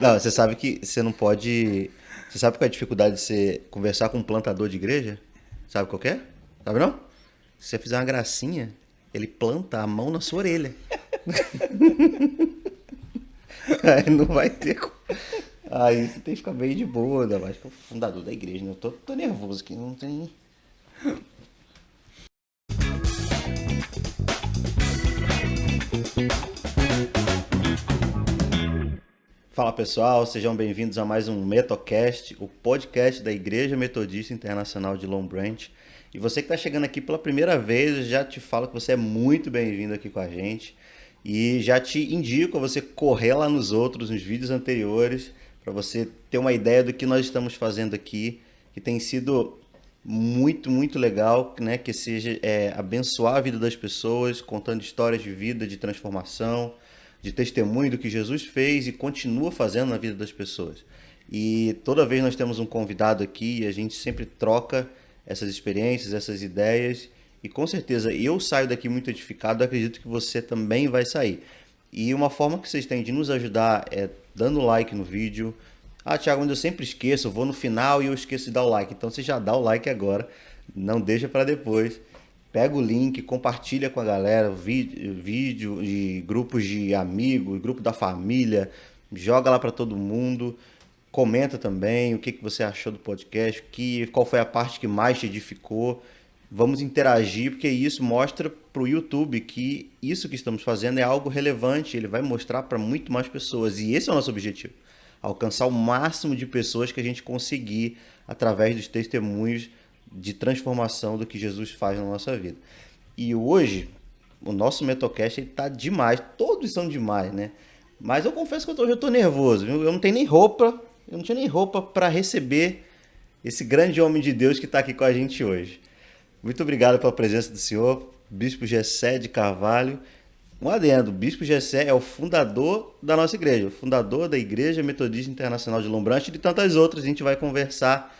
Não, você sabe que você não pode. Você sabe qual é a dificuldade de você conversar com um plantador de igreja? Sabe qual que é? Sabe não? Se você fizer uma gracinha, ele planta a mão na sua orelha. Aí não vai ter. Aí você tem que ficar bem de boa, ainda mais que é o fundador da igreja, né? Eu tô nervoso aqui, não tem. Fala pessoal, sejam bem-vindos a mais um Metocast, o podcast da Igreja Metodista Internacional de Long Branch. E você que está chegando aqui pela primeira vez, eu já te falo que você é muito bem-vindo aqui com a gente. E já te indico a você correr lá nos vídeos anteriores, para você ter uma ideia do que nós estamos fazendo aqui, que tem sido muito legal, né? Que seja abençoar a vida das pessoas, contando histórias de vida, de transformação, de testemunho do que Jesus fez e continua fazendo na vida das pessoas. E toda vez nós temos um convidado aqui e a gente sempre troca essas experiências, essas ideias. E com certeza eu saio daqui muito edificado, acredito que você também vai sair. E uma forma que vocês têm de nos ajudar é dando like no vídeo. Ah, Thiago, mas eu sempre esqueço, eu vou no final e eu esqueço de dar o like. Então você já dá o like agora, não deixa para depois. Pega o link, compartilha com a galera, vídeo de grupos de amigos, grupo da família, joga lá para todo mundo. Comenta também o que você achou do podcast, qual foi a parte que mais te edificou. Vamos interagir, porque isso mostra para o YouTube que isso que estamos fazendo é algo relevante. Ele vai mostrar para muito mais pessoas. E esse é o nosso objetivo. Alcançar o máximo de pessoas que a gente conseguir através dos testemunhos de transformação do que Jesus faz na nossa vida. E hoje, o nosso Metocast está demais. Todos são demais, né? Mas eu confesso que hoje eu estou nervoso. Eu não tenho nem roupa. Eu não tinha nem roupa para receber esse grande homem de Deus que está aqui com a gente hoje. Muito obrigado pela presença do senhor, Bispo Gessé de Carvalho. Um adendo, o Bispo Gessé é o fundador da nossa igreja, o fundador da Igreja Metodista Internacional de Lombrante e de tantas outras. A gente vai conversar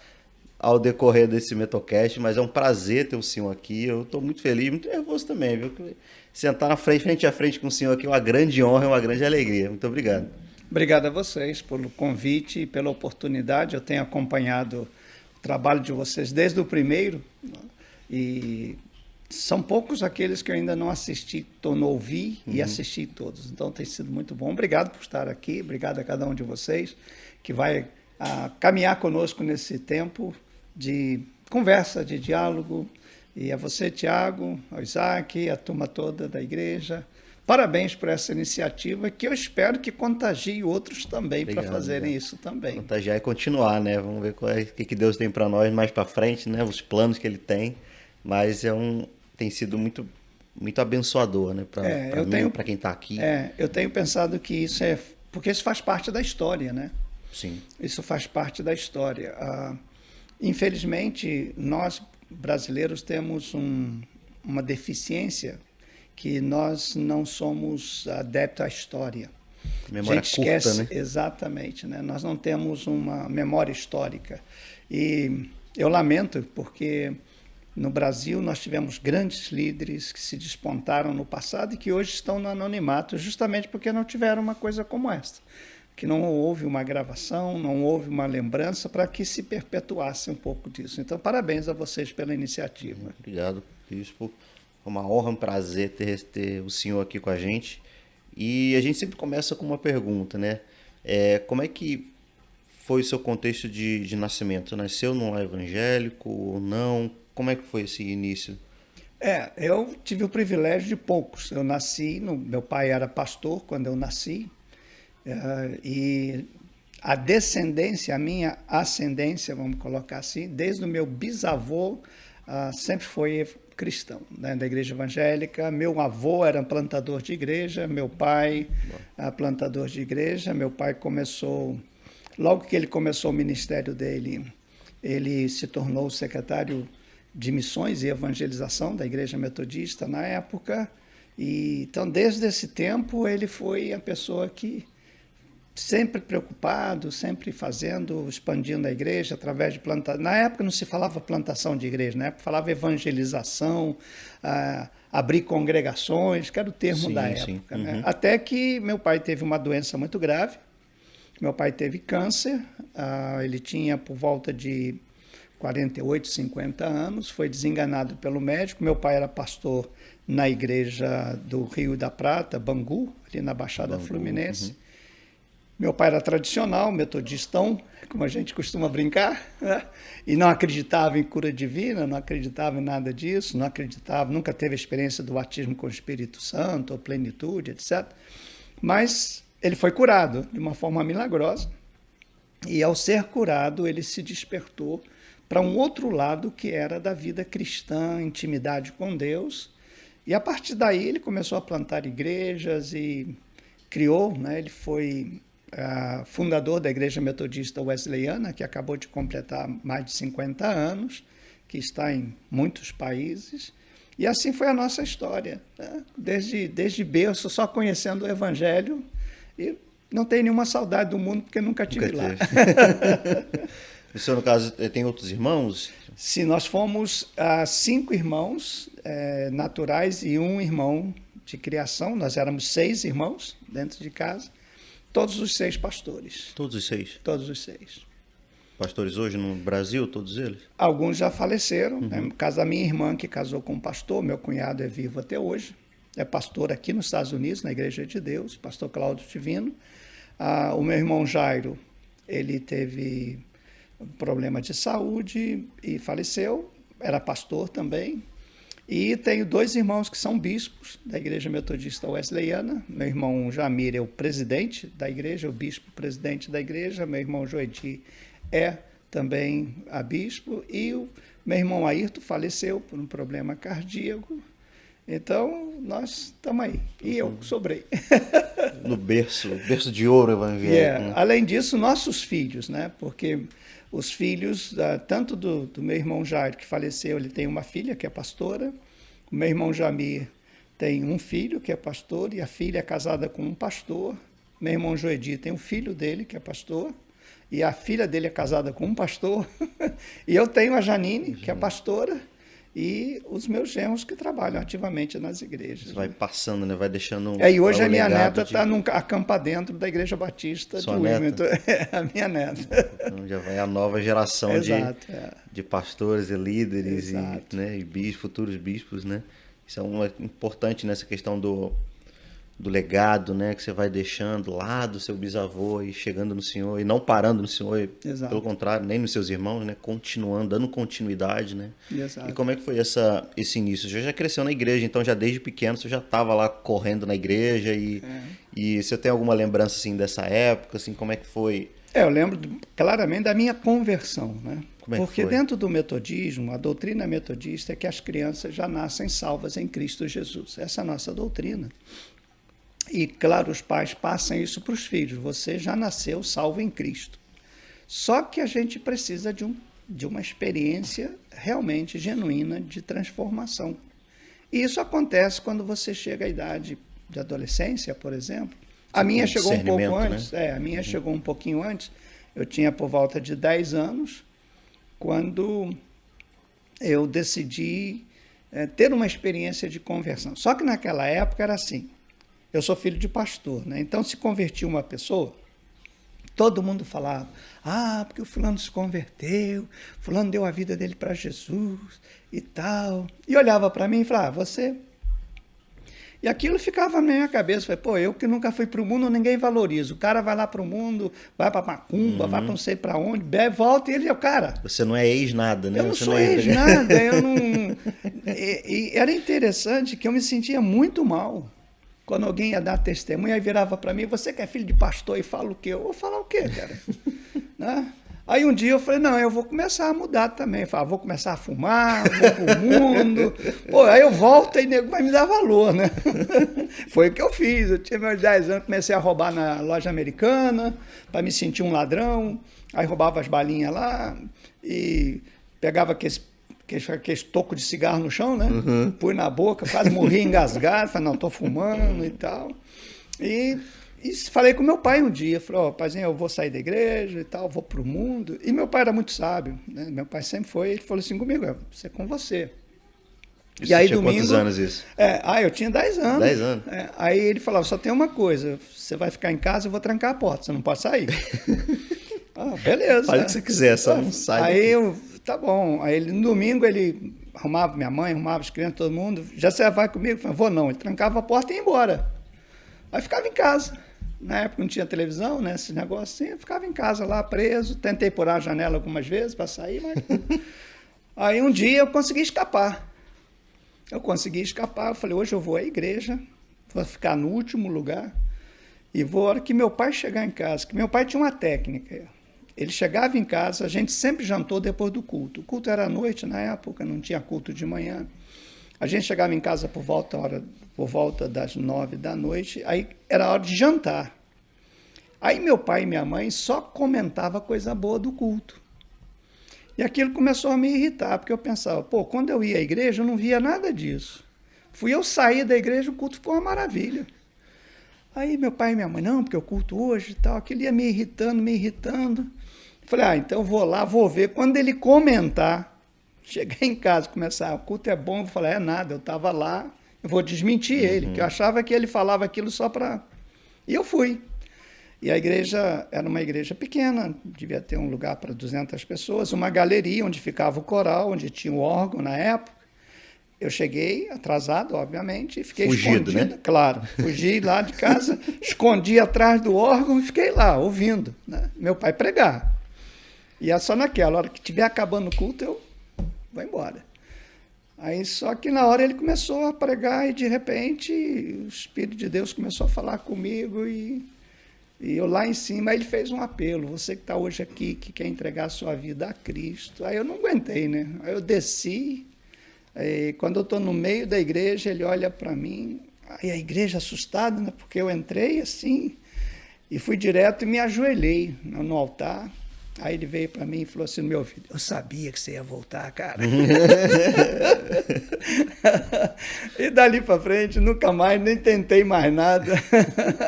ao decorrer desse Metocast, mas é um prazer ter o senhor aqui. Eu estou muito feliz, muito nervoso também, viu? Sentar frente a frente com o senhor aqui é uma grande honra, é uma grande alegria. Muito obrigado. Obrigado a vocês pelo convite e pela oportunidade. Eu tenho acompanhado o trabalho de vocês desde o primeiro, e são poucos aqueles que eu ainda não assisti, não ouvi e assisti todos. Então tem sido muito bom. Obrigado por estar aqui, obrigado a cada um de vocês que vai caminhar conosco nesse tempo de conversa, de diálogo. E a você, Tiago, ao Isaac, a turma toda da igreja. Parabéns por essa iniciativa, que eu espero que contagie outros também para fazerem isso também. Contagiar e continuar, né? Vamos ver o que Deus tem para nós mais para frente, né? Os planos que Ele tem. Mas tem sido muito abençoador, né? Para mim, para quem está aqui. Eu tenho pensado que isso porque isso faz parte da história, né? Sim. Isso faz parte da história. Infelizmente, nós brasileiros temos uma deficiência, que nós não somos adeptos à história. Memória curta, esquece, né? Exatamente, né? Nós não temos uma memória histórica. E eu lamento, porque no Brasil nós tivemos grandes líderes que se despontaram no passado e que hoje estão no anonimato, justamente porque não tiveram uma coisa como esta. Que não houve uma gravação, não houve uma lembrança para que se perpetuasse um pouco disso. Então, parabéns a vocês pela iniciativa. Obrigado, Bispo. É uma honra, um prazer ter o senhor aqui com a gente. E a gente sempre começa com uma pergunta, né? Como é que foi o seu contexto de nascimento? Nasceu num lar evangélico ou não? Como é que foi esse início? Eu tive o privilégio de poucos. Eu meu pai era pastor quando eu nasci. E a minha ascendência, vamos colocar assim, desde o meu bisavô, sempre foi cristão, né, da igreja evangélica. Meu avô era plantador de igreja, meu pai plantador de igreja. Meu pai logo que ele começou o ministério dele, ele se tornou secretário de missões e evangelização da igreja metodista na época. Então, desde esse tempo, ele foi a pessoa que sempre preocupado, sempre expandindo a igreja através de plantação. Na época não se falava plantação de igreja, na época falava evangelização, abrir congregações, que era o termo da época. Né? Até que meu pai teve uma doença muito grave, Meu pai teve câncer, ele tinha por volta de 48, 50 anos, foi desenganado pelo médico. Meu pai era pastor na igreja do Rio da Prata, Bangu, ali na Baixada Fluminense. Meu pai era tradicional, metodistão, como a gente costuma brincar, né? E não acreditava em cura divina, não acreditava em nada disso, não acreditava, nunca teve a experiência do batismo com o Espírito Santo, ou plenitude, etc. Mas ele foi curado de uma forma milagrosa, e ao ser curado, ele se despertou para um outro lado que era da vida cristã, intimidade com Deus. E a partir daí ele começou a plantar igrejas e criou, né? Ele foi fundador da Igreja Metodista Wesleyana, que acabou de completar mais de 50 anos, que está em muitos países. E assim foi a nossa história, né? Desde berço, só conhecendo o Evangelho, e não tenho nenhuma saudade do mundo, porque nunca tive lá. O senhor, no caso, tem outros irmãos? Sim, nós fomos 5 irmãos naturais e um irmão de criação. Nós éramos 6 irmãos dentro de casa, todos os 6 pastores. Todos os 6? Todos os 6. Pastores hoje no Brasil, todos eles? Alguns já faleceram. Né? No caso da minha irmã, que casou com um pastor, meu cunhado é vivo até hoje. É pastor aqui nos Estados Unidos, na Igreja de Deus, pastor Cláudio Divino. O meu irmão Jairo, ele teve problema de saúde e faleceu, era pastor também. E tenho 2 irmãos que são bispos da Igreja Metodista Wesleyana. Meu irmão Jamir é o presidente da igreja, o bispo presidente da igreja. Meu irmão Joedi é também a bispo. E o meu irmão Ayrton faleceu por um problema cardíaco. Então, nós estamos aí. E eu sobrei. No berço de ouro evangélico. Além disso, nossos filhos, né? Porque os filhos, tanto do meu irmão Jairo, que faleceu, ele tem uma filha que é pastora. O meu irmão Jamir tem um filho que é pastor e a filha é casada com um pastor. Meu irmão Joedi tem um filho dele que é pastor e a filha dele é casada com um pastor. E eu tenho a Janine, que é pastora, e os meus genros que trabalham ativamente nas igrejas. Você vai passando, né? Vai deixando e hoje a minha neta está num acampa dentro da Igreja Batista Sua de Wilmington. A minha neta. Então já vai a nova geração de pastores e líderes e bispos, futuros bispos, né? Isso é importante nessa questão do legado, né, que você vai deixando lá do seu bisavô e chegando no Senhor e não parando no Senhor, pelo contrário, nem nos seus irmãos, né, continuando, dando continuidade, né? Exato. E como é que foi esse início? Você já cresceu na igreja, então já desde pequeno você já estava lá correndo na igreja e você tem alguma lembrança assim dessa época, assim, como é que foi? Eu lembro claramente da minha conversão, né? Porque dentro do metodismo, a doutrina metodista é que as crianças já nascem salvas em Cristo Jesus. Essa é a nossa doutrina. E, claro, os pais passam isso para os filhos. Você já nasceu salvo em Cristo. Só que a gente precisa de uma experiência realmente genuína de transformação. E isso acontece quando você chega à idade de adolescência, por exemplo. A minha chegou um pouco antes. Né? A minha chegou um pouquinho antes. Eu tinha por volta de 10 anos, quando eu decidi ter uma experiência de conversão. Só que naquela época era assim. Eu sou filho de pastor, né? Então, se convertia uma pessoa, todo mundo falava, porque o fulano se converteu, fulano deu a vida dele para Jesus e tal. E olhava para mim e falava, você... E aquilo ficava na minha cabeça, falei, eu que nunca fui para o mundo, ninguém valoriza. O cara vai lá para o mundo, vai para Macumba, vai para não sei para onde, bebe, volta e ele é o cara. Você não é ex-nada, né? Eu não sou ex-nada, eu não... E era interessante que eu me sentia muito mal. Quando alguém ia dar testemunho, aí virava para mim, você que é filho de pastor e fala o quê? Eu vou falar o quê, cara? Né? Aí um dia eu falei, não, eu vou começar a mudar também. Eu falei, vou começar a fumar, vou pro mundo. Pô, aí eu volto e nego vai me dar valor, né? Foi o que eu fiz. Eu tinha meus 10 anos, comecei a roubar na loja americana, para me sentir um ladrão. Aí roubava as balinhas lá e pegava aqueles toco de cigarro no chão, né? Pus na boca, quase morri engasgado. Falei, não, tô fumando e tal. E falei com meu pai um dia. Falei, paizinho, eu vou sair da igreja e tal, vou pro mundo. E meu pai era muito sábio, né? Meu pai sempre foi, ele falou assim comigo, isso é com você. E aí, tinha quantos anos isso? Eu tinha 10 anos. 10 anos? Aí ele falava, só tem uma coisa, você vai ficar em casa, eu vou trancar a porta, você não pode sair. Beleza. Faz o que você quiser, só não sai daqui. Tá bom. Aí no domingo ele arrumava minha mãe, arrumava as crianças, todo mundo. Já você vai comigo? Eu falei, vou não. Ele trancava a porta e ia embora. Aí ficava em casa. Na época não tinha televisão, né? Esse negócio assim. Eu ficava em casa lá, preso. Tentei pular a janela algumas vezes para sair, mas... Aí um dia eu consegui escapar. Eu falei, hoje eu vou à igreja, vou ficar no último lugar e vou, a hora que meu pai chegar em casa, que meu pai tinha uma técnica. Ele chegava em casa, a gente sempre jantou depois do culto. O culto era à noite na época, não tinha culto de manhã. A gente chegava em casa por volta das 9 da noite, aí era hora de jantar. Aí meu pai e minha mãe só comentavam coisa boa do culto. E aquilo começou a me irritar, porque eu pensava, quando eu ia à igreja, eu não via nada disso. Fui eu sair da igreja, o culto ficou uma maravilha. Aí meu pai e minha mãe, não, porque o culto hoje e tal, aquilo ia me irritando. Falei, então eu vou lá, vou ver. Quando ele comentar, chegar em casa, começar, o culto é bom, eu vou falar, nada, eu estava lá, eu vou desmentir ele, que eu achava que ele falava aquilo só para... E eu fui. E a igreja era uma igreja pequena, devia ter um lugar para 200 pessoas, uma galeria onde ficava o coral, onde tinha o órgão na época. Eu cheguei atrasado, obviamente, e fiquei fugido, escondido. Né? Claro, fugi lá de casa, escondi atrás do órgão e fiquei lá, ouvindo, né? Meu pai pregar. E é só naquela hora que estiver acabando o culto, eu vou embora. Aí só que na hora ele começou a pregar e de repente o Espírito de Deus começou a falar comigo e eu lá em cima, aí ele fez um apelo, você que está hoje aqui, que quer entregar a sua vida a Cristo. Aí eu não aguentei, né? Aí eu desci, aí, quando eu estou no meio da igreja, ele olha para mim, aí a igreja assustada, né? Porque eu entrei assim, e fui direto e me ajoelhei no altar. Aí ele veio para mim e falou assim, meu filho, eu sabia que você ia voltar, cara. E dali para frente, nunca mais, nem tentei mais nada.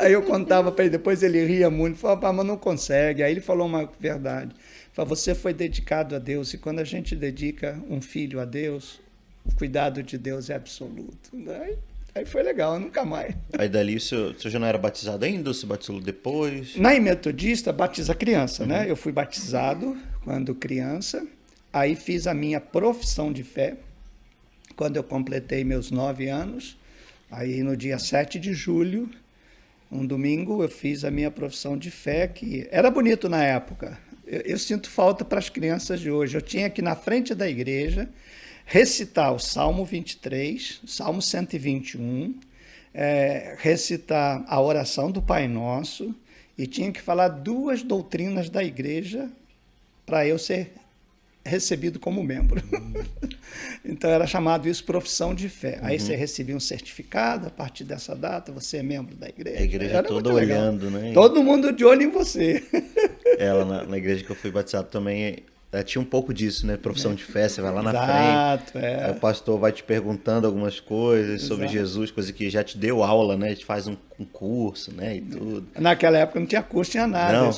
Aí eu contava para ele, depois ele ria muito, falava, mas não consegue. Aí ele falou uma verdade, falou, você foi dedicado a Deus, e quando a gente dedica um filho a Deus, o cuidado de Deus é absoluto. Aí foi legal, nunca mais. Aí dali o senhor já não era batizado ainda, ou se batizou depois? Na metodista, batiza criança, né? Eu fui batizado quando criança, aí fiz a minha profissão de fé, quando eu completei meus 9 anos, aí no dia 7 de julho, um domingo, eu fiz a minha profissão de fé, que era bonito na época. Eu sinto falta para as crianças de hoje. Eu tinha que, na frente da igreja, recitar o Salmo 23, Salmo 121, recitar a oração do Pai Nosso e tinha que falar 2 doutrinas da igreja para eu ser recebido como membro. Então era chamado isso profissão de fé. Aí você recebia um certificado, a partir dessa data você é membro da igreja. A igreja era toda olhando, né? Todo mundo de olho em você. Ela, na igreja que eu fui batizado também... tinha um pouco disso, né? Profissão de fé, você vai lá na frente, aí o pastor vai te perguntando algumas coisas sobre Jesus, coisa que já te deu aula, né? A gente faz um curso, né? E tudo. Naquela época não tinha curso, tinha nada.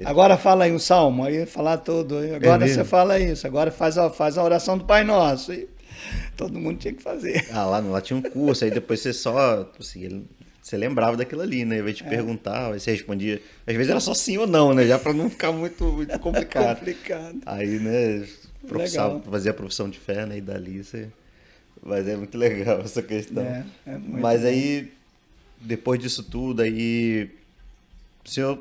Agora fala aí um salmo, aí falar tudo. Agora você fala isso, agora faz a oração do Pai Nosso. E todo mundo tinha que fazer. Lá tinha um curso, aí depois você só... Assim, você lembrava daquilo ali, né? Vai te perguntar, aí você respondia. Às vezes era só sim ou não, né? Já para não ficar muito complicado. Aí, né? Fazia a profissão de fé, né? E dali você... Mas é muito legal essa questão. Mas aí, depois disso tudo, aí... O senhor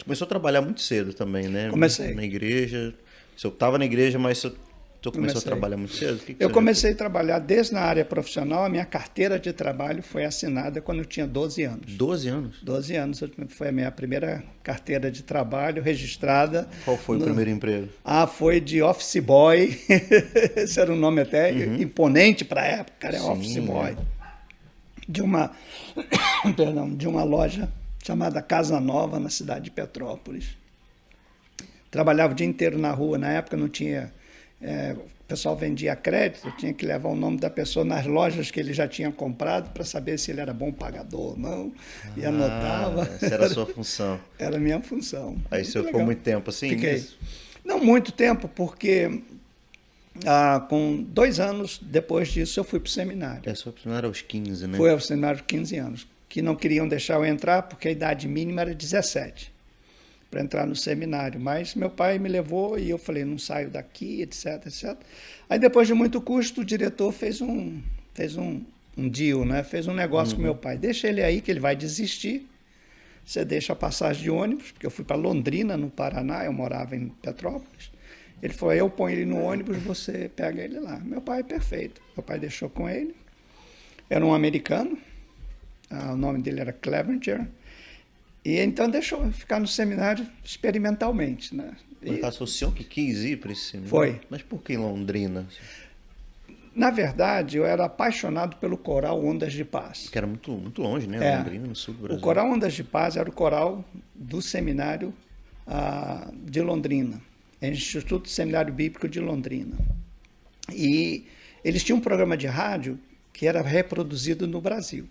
começou a trabalhar muito cedo também, né? Comecei. Na igreja. O senhor estava na igreja, mas o senhor começou a trabalhar muito cedo? Eu comecei a trabalhar desde na área profissional. A minha carteira de trabalho foi assinada quando eu tinha 12 anos. 12 anos? 12 anos. Foi a minha primeira carteira de trabalho registrada. Qual foi o primeiro emprego? Foi de office boy. Esse era um nome até imponente para a época. Cara, office boy. De uma loja chamada Casa Nova, na cidade de Petrópolis. Trabalhava o dia inteiro na rua. Na época não tinha... o pessoal vendia crédito, eu tinha que levar o nome da pessoa nas lojas que ele já tinha comprado para saber se ele era bom pagador ou não, e anotava. Essa era a sua função. Era a minha função. Aí você ficou muito tempo assim? Fiquei. Não muito tempo, porque Com 2 anos depois disso, eu fui para o seminário. Você foi para o seminário aos 15, né? Fui ao seminário de 15 anos, que não queriam deixar eu entrar porque a idade mínima era 17 para entrar no seminário. Mas meu pai me levou e eu falei, não saio daqui, etc, etc. Aí depois de muito custo, o diretor fez um deal, né? Fez um negócio com meu pai. Deixa ele aí que ele vai desistir. Você deixa a passagem de ônibus, porque eu fui para Londrina, no Paraná, eu morava em Petrópolis. Ele falou, eu ponho ele no ônibus, você pega ele lá. Meu pai é perfeito. Meu pai deixou com ele. Era um americano, o nome dele era Clevenger. E então deixou eu ficar no seminário experimentalmente, né? No caso, foi o senhor que quis ir para esse seminário? Foi. Mas por que em Londrina? Na verdade, eu era apaixonado pelo coral Ondas de Paz. Que era muito, muito longe, né? Londrina, no sul do Brasil. O coral Ondas de Paz era o coral do seminário de Londrina. Instituto Seminário Bíblico de Londrina. E eles tinham um programa de rádio que era reproduzido no Brasil.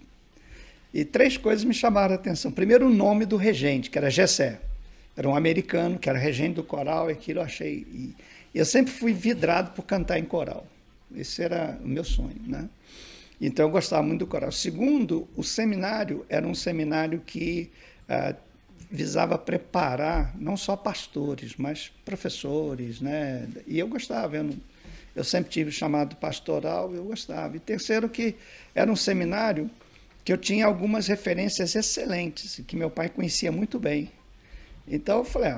E 3 coisas me chamaram a atenção. Primeiro, o nome do regente, que era Gessé. Era um americano, que era regente do coral, e aquilo eu achei... E eu sempre fui vidrado por cantar em coral. Esse era o meu sonho, né? Então, eu gostava muito do coral. Segundo, o seminário era um seminário que visava preparar não só pastores, mas professores, né? E eu gostava, eu sempre tive chamado pastoral, eu gostava. E terceiro, que era um seminário que eu tinha algumas referências excelentes, que meu pai conhecia muito bem. Então eu falei,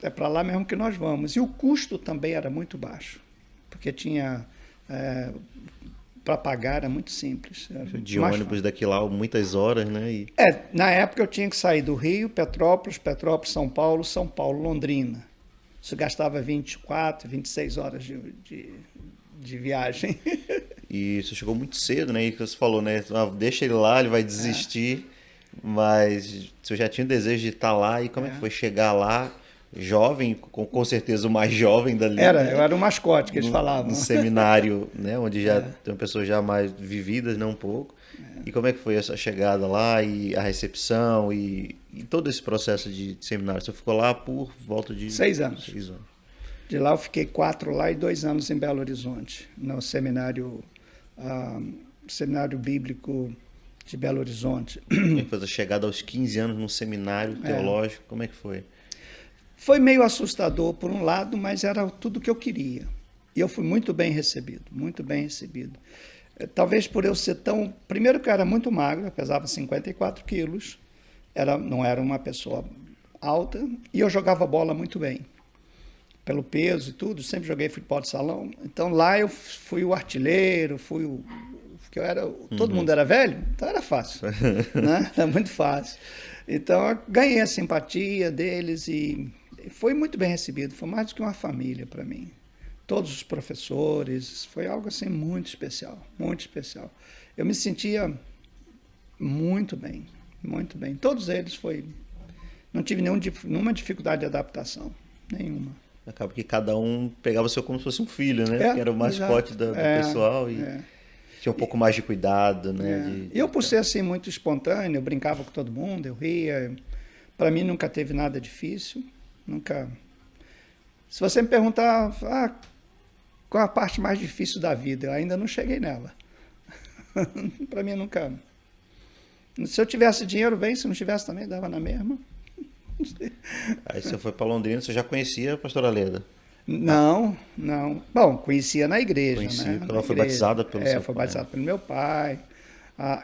é para lá mesmo que nós vamos. E o custo também era muito baixo, porque tinha... para pagar era muito simples. De ônibus daqui lá, muitas horas, né? Na época eu tinha que sair do Rio, Petrópolis, São Paulo, Londrina. Isso gastava 24, 26 horas de viagem. E você chegou muito cedo, né? E você falou, né? Deixa ele lá, ele vai desistir. Mas você já tinha o desejo de estar lá. E como é que foi chegar lá? Jovem, com certeza o mais jovem dali. Eu era o mascote que eles falavam. No seminário, né, onde já tem pessoas já mais vividas, né, um pouco. E como é que foi essa chegada lá e a recepção e todo esse processo de seminário? Você ficou lá por volta de 6 anos. 6 anos. De lá eu fiquei 4 lá e 2 anos em Belo Horizonte, no seminário bíblico de Belo Horizonte. Como é que foi a chegada aos 15 anos num seminário teológico? Como é que foi? Foi meio assustador por um lado, mas era tudo o que eu queria. E eu fui muito bem recebido, muito bem recebido. Talvez por eu ser tão... Primeiro que eu era muito magro, eu pesava 54 quilos, não era uma pessoa alta, e eu jogava bola muito bem. Pelo peso e tudo, sempre joguei futebol de salão. Então lá eu fui o artilheiro, todo mundo era velho, então era fácil, né? Era muito fácil. Então eu ganhei a simpatia deles e foi muito bem recebido, foi mais do que uma família para mim. Todos os professores, foi algo assim muito especial, muito especial. Eu me sentia muito bem, muito bem. Todos eles não tive nenhuma dificuldade de adaptação, nenhuma. Acaba que cada um pegava o seu como se fosse um filho, né? Que era o mascote do pessoal e tinha um pouco mais de cuidado, né? E eu, por ser assim muito espontâneo, eu brincava com todo mundo, eu ria. Para mim nunca teve nada difícil, nunca. Se você me perguntar, qual a parte mais difícil da vida, eu ainda não cheguei nela. Para mim nunca. Se eu tivesse dinheiro, bem, se não tivesse também, dava na mesma. Aí você foi para Londrina, você já conhecia a pastora Leda? Não. Bom, conhecia na igreja. Conhecia, né? Ela foi batizada pelo seu pai. Foi batizada pelo meu pai.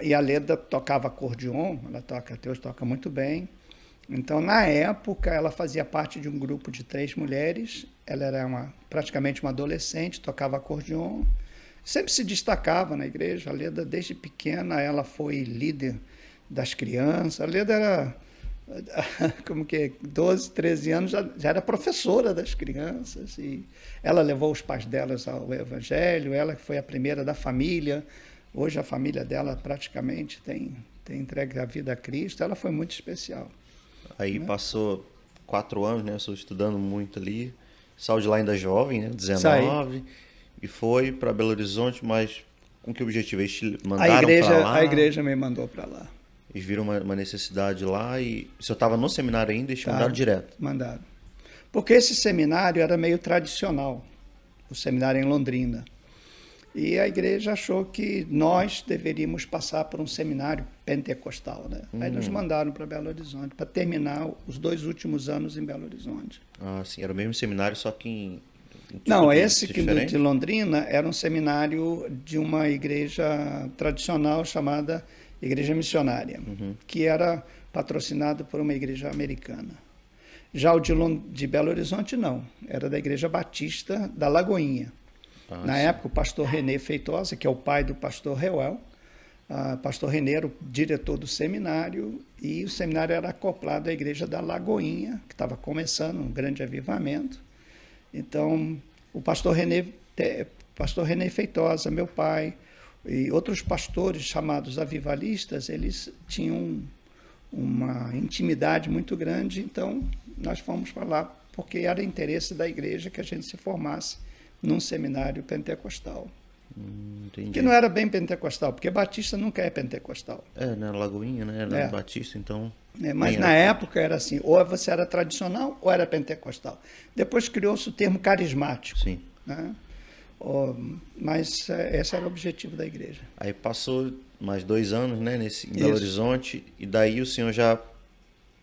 E a Leda tocava acordeon, até hoje toca muito bem. Então, na época, ela fazia parte de um grupo de 3 mulheres. Ela era praticamente uma adolescente, tocava acordeon. Sempre se destacava na igreja. A Leda, desde pequena, ela foi líder das crianças. A Leda era... 12, 13 anos, já era professora das crianças, e ela levou os pais delas ao evangelho, ela que foi a primeira da família. Hoje a família dela praticamente tem entregue a vida a Cristo. Ela foi muito especial. Aí passou 4 anos, né, eu estudando muito ali, saiu de lá ainda jovem, né, 19, Saí. E foi para Belo Horizonte, mas com que objetivo? Eles te mandaram para lá? A igreja me mandou para lá. Eles viram uma necessidade lá e se eu estava no seminário ainda, eles te mandaram direto. Mandaram. Porque esse seminário era meio tradicional. o seminário em Londrina. E a igreja achou que nós deveríamos passar por um seminário pentecostal, né? Aí nos mandaram para Belo Horizonte, para terminar os 2 últimos anos em Belo Horizonte. Ah, sim, era o mesmo seminário, só que em Não, tipo esse diferente? de Londrina era um seminário de uma igreja tradicional chamada Igreja Missionária, que era patrocinado por uma igreja americana. Já o de Belo Horizonte, não. Era da Igreja Batista da Lagoinha. Na época, o pastor René Feitosa, que é o pai do pastor Reuel, pastor René era o diretor do seminário, e o seminário era acoplado à Igreja da Lagoinha, que estava começando um grande avivamento. Então, o pastor René Feitosa, meu pai, e outros pastores chamados avivalistas, eles tinham uma intimidade muito grande, então nós fomos para lá porque era interesse da igreja que a gente se formasse num seminário pentecostal. Entendi. Que não era bem pentecostal, porque batista nunca é pentecostal. Na Lagoinha, né? Era Batista, então... Mas na época era assim, ou você era tradicional ou era pentecostal. Depois criou-se o termo carismático. Sim. Né? Mas esse era o objetivo da igreja. Aí passou mais 2 anos, né, em Belo Horizonte, e daí o senhor já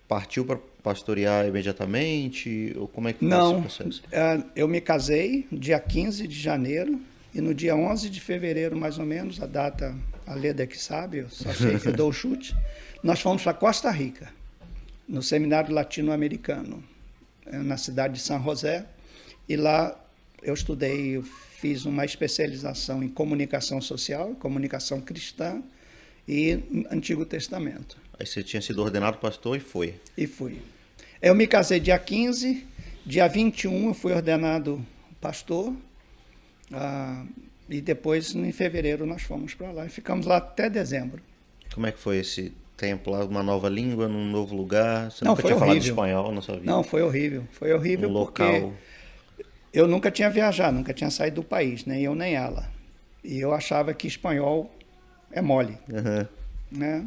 partiu para pastorear imediatamente? Ou como é que foi esse processo? Eu me casei dia 15 de janeiro, e no dia 11 de fevereiro, mais ou menos, a data, a Leda que sabe, eu só sei que eu dou o chute, nós fomos para Costa Rica, no Seminário Latino-Americano, na cidade de São José, e lá eu estudei, eu fiz uma especialização em comunicação social, comunicação cristã e Antigo Testamento. Aí você tinha sido ordenado pastor e foi? E fui. Eu me casei dia 15, dia 21 eu fui ordenado pastor, e depois, em fevereiro, nós fomos para lá e ficamos lá até dezembro. Como é que foi esse tempo lá? Uma nova língua, num novo lugar? Você Não, nunca foi tinha falado horrível. espanhol na sua vida? Não, foi horrível. Foi horrível porque local... eu nunca tinha viajado, nunca tinha saído do país, nem eu nem ela. E eu achava que espanhol é mole. Né?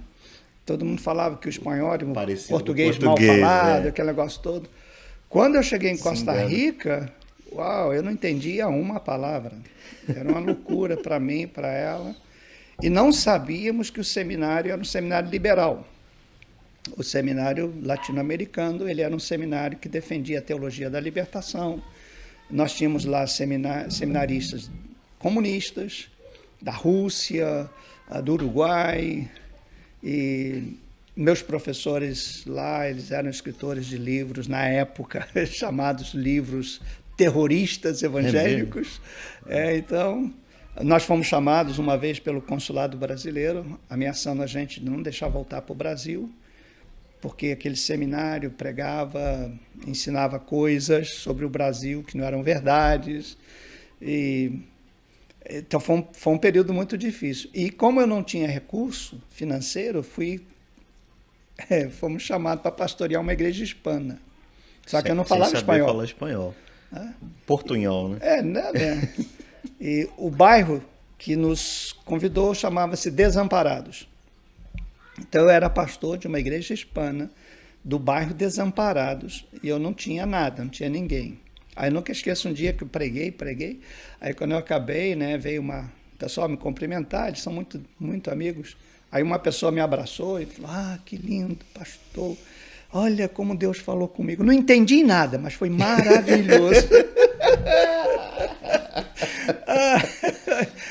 Todo mundo falava que o espanhol era um português mal falado, aquele negócio todo. Quando eu cheguei em Costa Rica, uau, eu não entendia uma palavra. Era uma loucura para mim, para ela. E não sabíamos que o seminário era um seminário liberal. O seminário latino-americano, ele era um seminário que defendia a teologia da libertação. Nós tínhamos lá seminaristas comunistas, da Rússia, do Uruguai, e meus professores lá, eles eram escritores de livros, na época, chamados livros terroristas evangélicos. Então, nós fomos chamados uma vez pelo consulado brasileiro, ameaçando a gente de não deixar voltar para o Brasil, porque aquele seminário pregava, ensinava coisas sobre o Brasil que não eram verdades. Então foi um período muito difícil. E como eu não tinha recurso financeiro, fomos chamados para pastorear uma igreja hispana. Só que eu não falava espanhol. Falar espanhol. Portunhol, né? Né? E o bairro que nos convidou chamava-se Desamparados. Então eu era pastor de uma igreja hispana do bairro Desamparados, e eu não tinha nada, não tinha ninguém. Aí nunca esqueço um dia que eu preguei, aí quando eu acabei, né, veio uma pessoa me cumprimentar, eles são muito, muito amigos. Aí uma pessoa me abraçou e falou: que lindo, pastor, olha como Deus falou comigo. Não entendi nada, mas foi maravilhoso.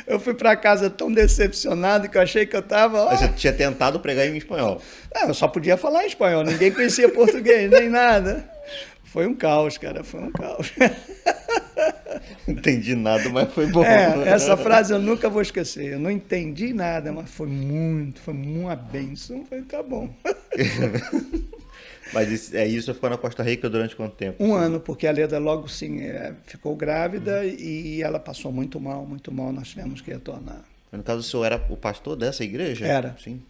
Eu fui para casa tão decepcionado que eu achei que eu estava... Mas você tinha tentado pregar em espanhol? Eu só podia falar espanhol, ninguém conhecia português, nem nada. Foi um caos, cara, foi um caos. Não entendi nada, mas foi bom. Essa frase eu nunca vou esquecer. Eu não entendi nada, mas foi uma bênção. Tá bom. Mas isso ficou na Costa Rica durante quanto tempo? Um ano, porque a Leda logo sim ficou grávida e ela passou muito mal, nós tivemos que retornar. No caso, o senhor era o pastor dessa igreja? Era. Sim.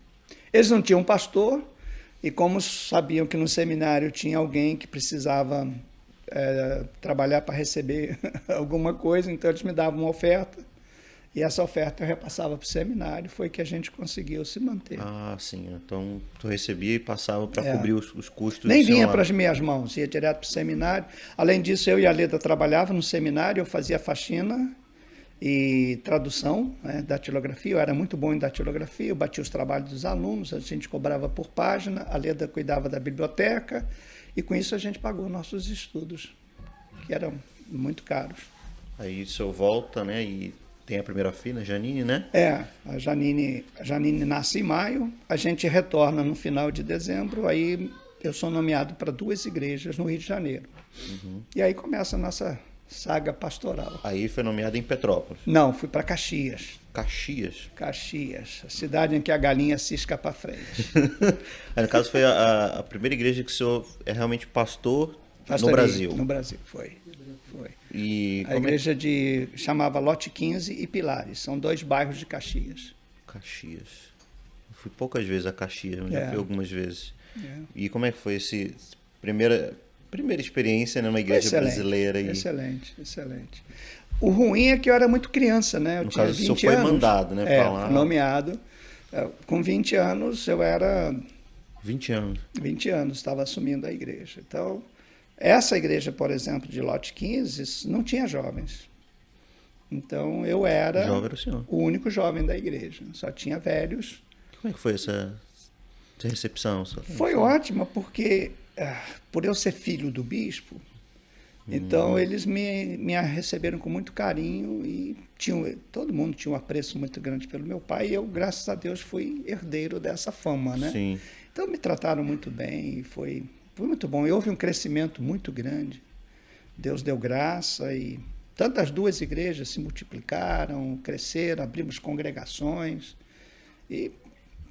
Eles não tinham pastor, e como sabiam que no seminário tinha alguém que precisava trabalhar para receber alguma coisa, então eles me davam uma oferta E essa oferta eu repassava para o seminário, foi que a gente conseguiu se manter. Ah, sim. Então, tu recebia e passava para cobrir os custos Nem do seu vinha lado. para as minhas mãos, ia direto para o seminário. Além disso, eu e a Leda trabalhavam no seminário, eu fazia faxina e tradução, né, datilografia. Eu era muito bom em datilografia, eu batia os trabalhos dos alunos, a gente cobrava por página, a Leda cuidava da biblioteca, e com isso a gente pagou nossos estudos, que eram muito caros. Aí o senhor volta, né? E tem a primeira filha, Janine, né? A Janine nasce em maio, a gente retorna no final de dezembro, aí eu sou nomeado para 2 igrejas no Rio de Janeiro. E aí começa a nossa saga pastoral. Aí foi nomeado em Petrópolis. Não, fui para Caxias. Caxias. Caxias, a cidade em que a galinha cisca para frente. Aí, no caso, foi a primeira igreja que o senhor é realmente pastor no Brasil. No Brasil, foi. E A igreja chamava Lote 15 e Pilares, são 2 bairros de Caxias. Caxias. Eu fui poucas vezes a Caxias, mas já fui algumas vezes. E como é que foi essa primeira experiência numa igreja brasileira? Excelente. O ruim é que eu era muito criança, né? Eu tinha 20 anos. O senhor foi mandado, né? Pra lá. Nomeado. Com 20 anos, eu era... 20 anos. 20 anos, estava assumindo a igreja. Então, essa igreja, por exemplo, de Lote 15, não tinha jovens. Então, eu era o único jovem da igreja. Só tinha velhos. Como é que foi essa recepção? Foi ótima, porque por eu ser filho do bispo, então eles me receberam com muito carinho e todo mundo tinha um apreço muito grande pelo meu pai, e eu, graças a Deus, fui herdeiro dessa fama, né? Sim. Então me trataram muito bem e foi muito bom. E houve um crescimento muito grande. Deus deu graça e tantas 2 igrejas se multiplicaram, cresceram, abrimos congregações e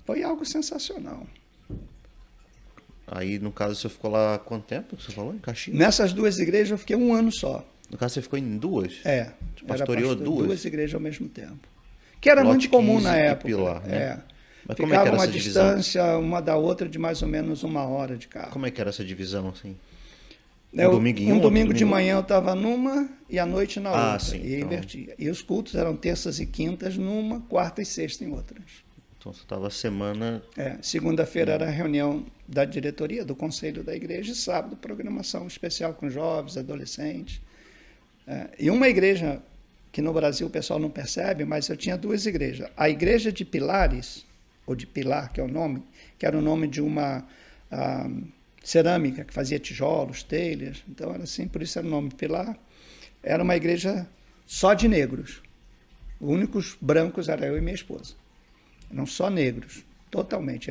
foi algo sensacional. Aí, no caso, o senhor ficou lá quanto tempo? Você falou? Em Caxias? Nessas 2 igrejas eu fiquei 1 ano só. No caso, você ficou em 2? Você pastoreou 2 igrejas ao mesmo tempo. Que era muito comum na época. Pilar, né? Mas ficava como é que era uma essa distância divisão? uma da outra de mais ou menos 1 hora de carro. Como é que era essa divisão, assim? Um domingo de manhã eu estava numa e à noite na outra. Sim, e então... invertia. E os cultos eram terças e quintas numa, quarta e sexta em outras. Então você estava semana... Segunda-feira era a reunião da diretoria, do conselho da igreja, e sábado programação especial com jovens, adolescentes. E uma igreja que no Brasil o pessoal não percebe, mas eu tinha 2 igrejas. A igreja de Pilares, ou de Pilar, que é o nome, que era o nome de uma cerâmica que fazia tijolos, telhas, então era assim, por isso era o nome Pilar. Era uma igreja só de negros. Os únicos brancos era eu e minha esposa. Eram só negros, totalmente.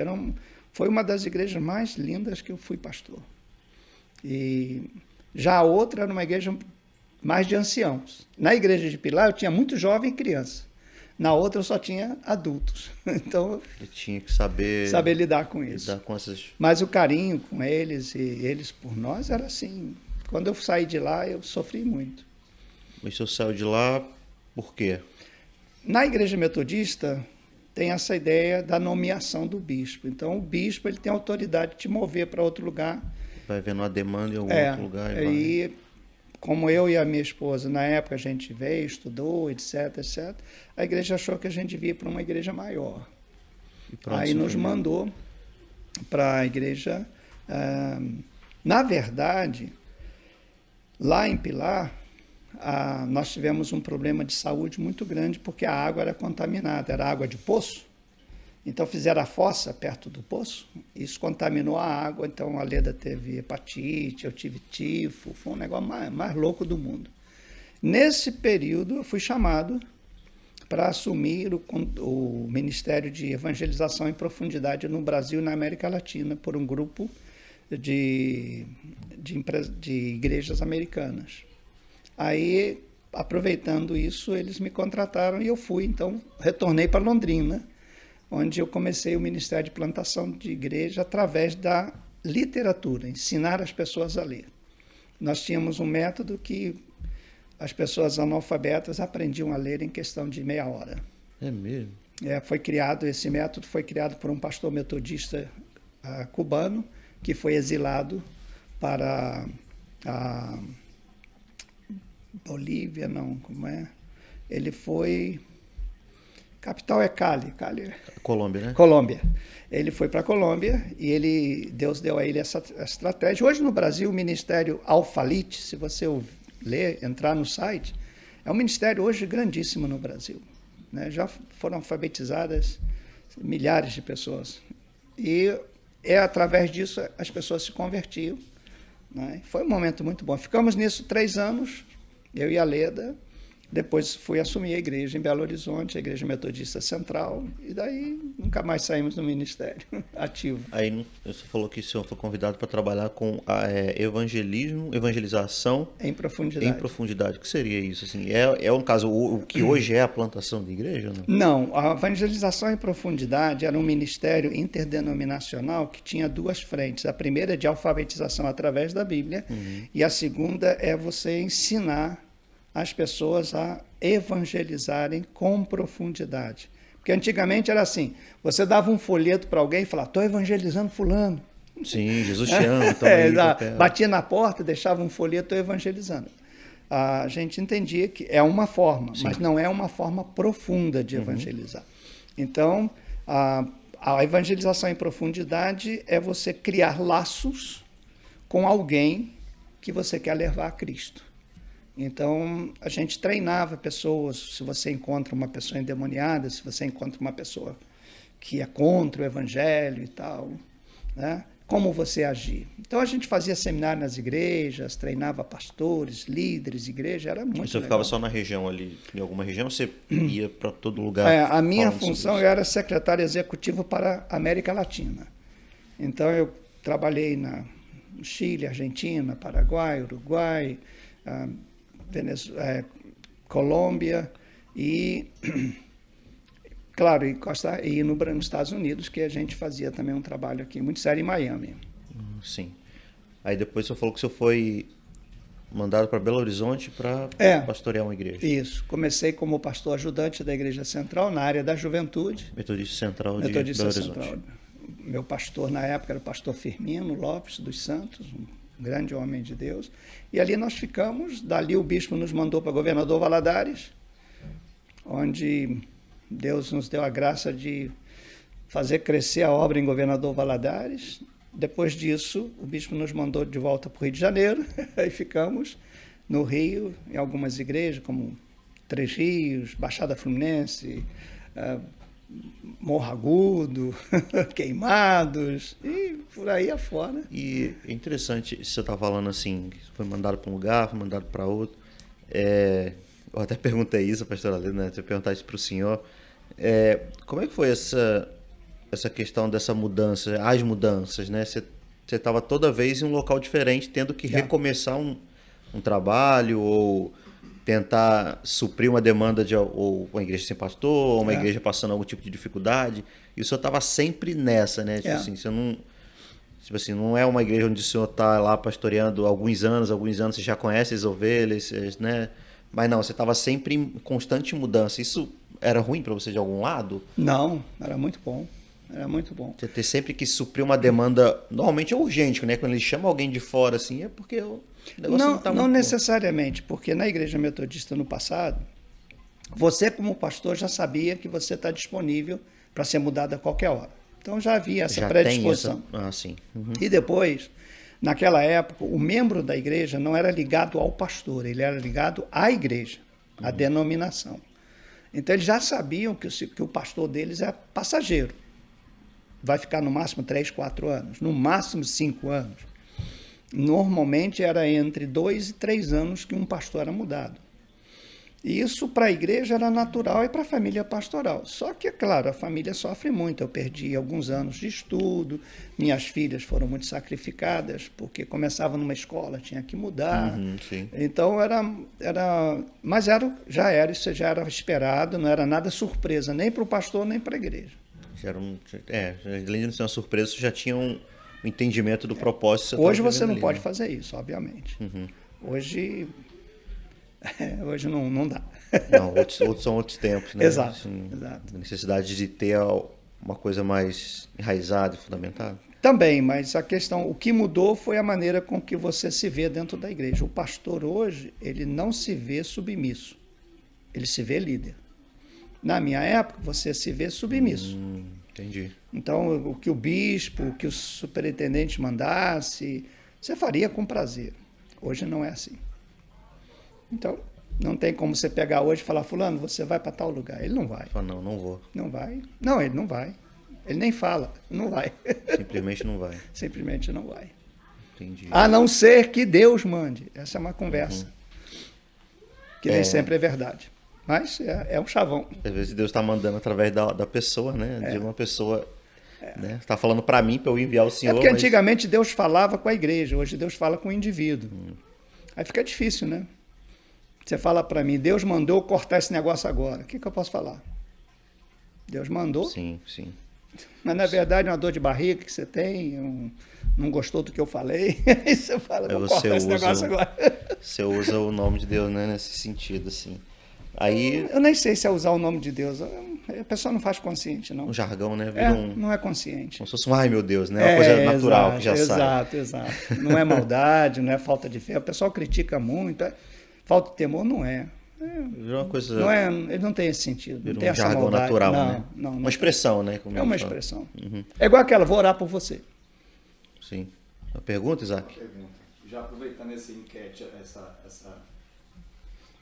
Foi uma das igrejas mais lindas que eu fui pastor. E já a outra era uma igreja mais de anciãos. Na igreja de Pilar eu tinha muito jovem e criança. Na outra eu só tinha adultos. Então eu tinha que saber lidar com isso. Mas o carinho com eles e eles por nós era assim. Quando eu saí de lá, eu sofri muito. Mas o senhor saiu de lá por quê? Na igreja metodista tem essa ideia da nomeação do bispo. Então o bispo ele tem a autoridade de te mover para outro lugar. Vai vendo uma demanda em algum outro lugar. E como eu e a minha esposa, na época a gente veio, estudou, etc. A igreja achou que a gente devia ir para uma igreja maior. Aí nos mandou para a igreja. Na verdade, lá em Pilar, nós tivemos um problema de saúde muito grande porque a água era contaminada, era água de poço. Então fizeram a fossa perto do poço, isso contaminou a água, então a Leda teve hepatite, eu tive tifo, foi um negócio mais louco do mundo. Nesse período eu fui chamado para assumir o Ministério de Evangelização em Profundidade no Brasil e na América Latina por um grupo de igrejas americanas. Aí, aproveitando isso, eles me contrataram e eu fui, então retornei para Londrina, onde eu comecei o Ministério de Plantação de Igreja através da literatura, ensinar as pessoas a ler. Nós tínhamos um método que as pessoas analfabetas aprendiam a ler em questão de meia hora. É mesmo? Esse método foi criado por um pastor metodista cubano, que foi exilado para a Bolívia, ele foi capital é Cali, Colômbia, né? Colômbia. Ele foi para a Colômbia e Deus deu a ele essa estratégia. Hoje no Brasil, o Ministério Alfalit, se você ler, entrar no site, é um ministério hoje grandíssimo no Brasil, né? Já foram alfabetizadas milhares de pessoas. E através disso as pessoas se convertiam, né? Foi um momento muito bom. Ficamos nisso 3 anos, eu e a Leda. Depois fui assumir a igreja em Belo Horizonte, a Igreja Metodista Central, e daí nunca mais saímos do ministério ativo. Aí você falou que o senhor foi convidado para trabalhar com evangelização em profundidade. Em profundidade. O que seria isso? Assim, é um caso, o que hoje é a plantação de igreja? Não, a evangelização em profundidade era um ministério interdenominacional que tinha 2 frentes. A primeira é de alfabetização através da Bíblia, e a segunda é você ensinar as pessoas a evangelizarem com profundidade. Porque antigamente era assim, você dava um folheto para alguém e falava, estou evangelizando fulano. Sim, Jesus te ama. Batia na porta, deixava um folheto, estou evangelizando. A gente entendia que é uma forma, mas não é uma forma profunda de evangelizar. Então, a evangelização em profundidade é você criar laços com alguém que você quer levar a Cristo. Então, a gente treinava pessoas. Se você encontra uma pessoa endemoniada, se você encontra uma pessoa que é contra o evangelho e tal, né? Como você agir. Então, a gente fazia seminário nas igrejas, treinava pastores, líderes de igreja, era muito legal. Você ficava só na região ali, em alguma região, ou você ia para todo lugar? A minha função, eu era secretário executivo para a América Latina. Então, eu trabalhei no Chile, Argentina, Paraguai, Uruguai, Colômbia e, claro, e nos Estados Unidos, que a gente fazia também um trabalho aqui muito sério em Miami. Sim. Aí depois você falou que você foi mandado para Belo Horizonte para pastorear uma igreja. Isso. Comecei como pastor ajudante da Igreja Central na área da juventude. Metodista Central de Belo Horizonte. Meu pastor na época era o pastor Firmino Lopes dos Santos, um grande homem de Deus. E ali nós ficamos. Dali o bispo nos mandou para Governador Valadares, onde Deus nos deu a graça de fazer crescer a obra em Governador Valadares. Depois disso, o bispo nos mandou de volta para o Rio de Janeiro. Aí ficamos no Rio, em algumas igrejas, como Três Rios, Baixada Fluminense, Morro Agudo, Queimados e por aí afora. E é interessante, você está falando assim, foi mandado para um lugar, foi mandado para outro. Eu até perguntei isso, pastora Leda, né? Se eu perguntar isso para o senhor, como é que foi essa questão dessa mudança, as mudanças, né? Você estava toda vez em um local diferente, tendo que recomeçar um trabalho ou tentar suprir uma demanda de ou uma igreja sem pastor, ou uma igreja passando algum tipo de dificuldade, e o senhor estava sempre nessa, né? Tipo assim, você não, tipo assim, não é uma igreja onde o senhor está lá pastoreando alguns anos, você já conhece as ovelhas, né? Mas não, você estava sempre em constante mudança. Isso era ruim para você de algum lado? Não, era muito bom. Era muito bom. Você ter sempre que suprir uma demanda, normalmente é urgente, né? Quando ele chama alguém de fora, assim, é porque o negócio não está muito Não necessariamente, porque na Igreja Metodista no passado, você como pastor já sabia que você está disponível para ser mudado a qualquer hora. Então já havia essa predisposição. Sim. E depois, naquela época, o membro da igreja não era ligado ao pastor, ele era ligado à igreja, à denominação. Então eles já sabiam que o pastor deles é passageiro. Vai ficar no máximo 3, 4 anos, no máximo 5 anos. Normalmente era entre 2 e 3 anos que um pastor era mudado. E isso para a igreja era natural e para a família pastoral. Só que, é claro, a família sofre muito. Eu perdi alguns anos de estudo, minhas filhas foram muito sacrificadas, porque começava numa escola, tinha que mudar. Sim. Então mas isso já era esperado, não era nada surpresa, nem para o pastor, nem para a igreja. Além de não ser uma surpresa, você já tinha um entendimento do propósito. Hoje você não pode fazer isso, obviamente. Hoje não dá. Não, outros são outros tempos, né? Exato, assim, exato. A necessidade de ter uma coisa mais enraizada e fundamentada. Também, mas o que mudou foi a maneira com que você se vê dentro da igreja. O pastor hoje, ele não se vê submisso, ele se vê líder. Na minha época, você se vê submisso. Entendi. Então, o que o bispo, o que o superintendente mandasse, você faria com prazer. Hoje não é assim. Então, não tem como você pegar hoje e falar, fulano, você vai para tal lugar. Ele não vai. Fala, não, não vou. Não vai. Não, ele não vai. Ele nem fala, não vai. Simplesmente não vai. Simplesmente não vai. Entendi. A não ser que Deus mande. Essa é uma conversa. Que nem sempre é verdade. Mas é um chavão. Às vezes Deus está mandando através da pessoa, né? De uma pessoa, né? Está falando para mim, para eu enviar o Senhor. É porque antigamente Deus falava com a igreja, hoje Deus fala com o indivíduo. Aí fica difícil, né? Você fala para mim, Deus mandou cortar esse negócio agora. O que eu posso falar? Deus mandou. Sim, sim. Mas na verdade é uma dor de barriga que você tem, não gostou do que eu falei, aí você fala, vou cortar esse negócio agora. Você usa o nome de Deus, né, nesse sentido, assim. Aí, eu nem sei se é usar o nome de Deus, a pessoa não faz consciente, não. um jargão, né? Não é consciente. Como se fosse ai meu Deus, né? Uma coisa natural, exato, que já sai. Exato. Não é maldade, não é falta de fé. O pessoal critica muito, falta de temor não é. Uma coisa, não é, ele não tem esse sentido. Não tem essa jargão maldade. natural, não, né? não uma expressão, né? É uma expressão. É igual aquela, vou orar por você. Sim. Uma pergunta, Isaac? Uma pergunta. Já aproveitando essa enquete,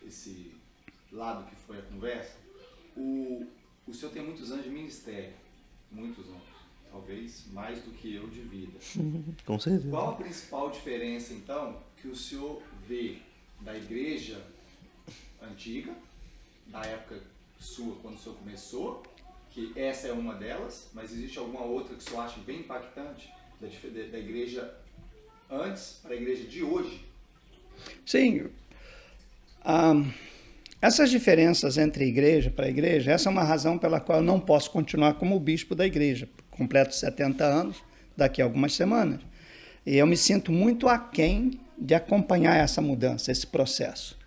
esse lado que foi a conversa, o senhor tem muitos anos de ministério. Muitos anos. Talvez mais do que eu de vida. Com certeza. Qual a principal diferença, então, que o senhor vê da igreja antiga, da época sua, quando o senhor começou, que essa é uma delas, mas existe alguma outra que o senhor acha bem impactante da igreja antes para a igreja de hoje? Sim. Essas diferenças entre igreja para igreja, essa é uma razão pela qual eu não posso continuar como bispo da igreja. Completo 70 anos, daqui a algumas semanas. E eu me sinto muito aquém de acompanhar essa mudança, esse processo.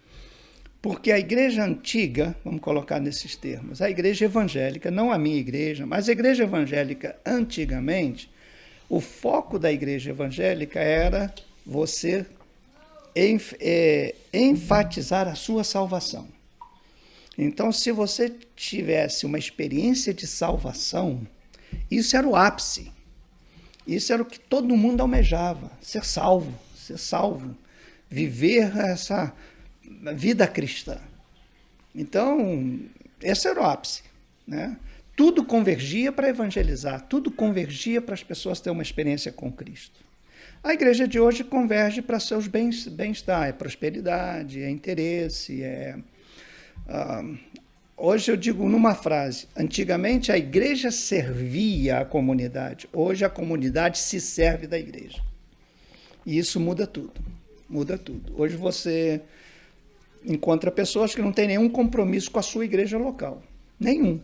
Porque a igreja antiga, vamos colocar nesses termos, a igreja evangélica, não a minha igreja, mas a igreja evangélica antigamente, o foco da igreja evangélica era você enfatizar a sua salvação. Então, se você tivesse uma experiência de salvação, isso era o ápice. Isso era o que todo mundo almejava, ser salvo, viver essa vida cristã. Então, esse era o ápice, né? Tudo convergia para evangelizar, tudo convergia para as pessoas terem uma experiência com Cristo. A igreja de hoje converge para seus bem-estar, é prosperidade, é interesse, hoje eu digo numa frase, antigamente a igreja servia a comunidade, hoje a comunidade se serve da igreja. E isso muda tudo. Hoje você encontra pessoas que não têm nenhum compromisso com a sua igreja local. Nenhum.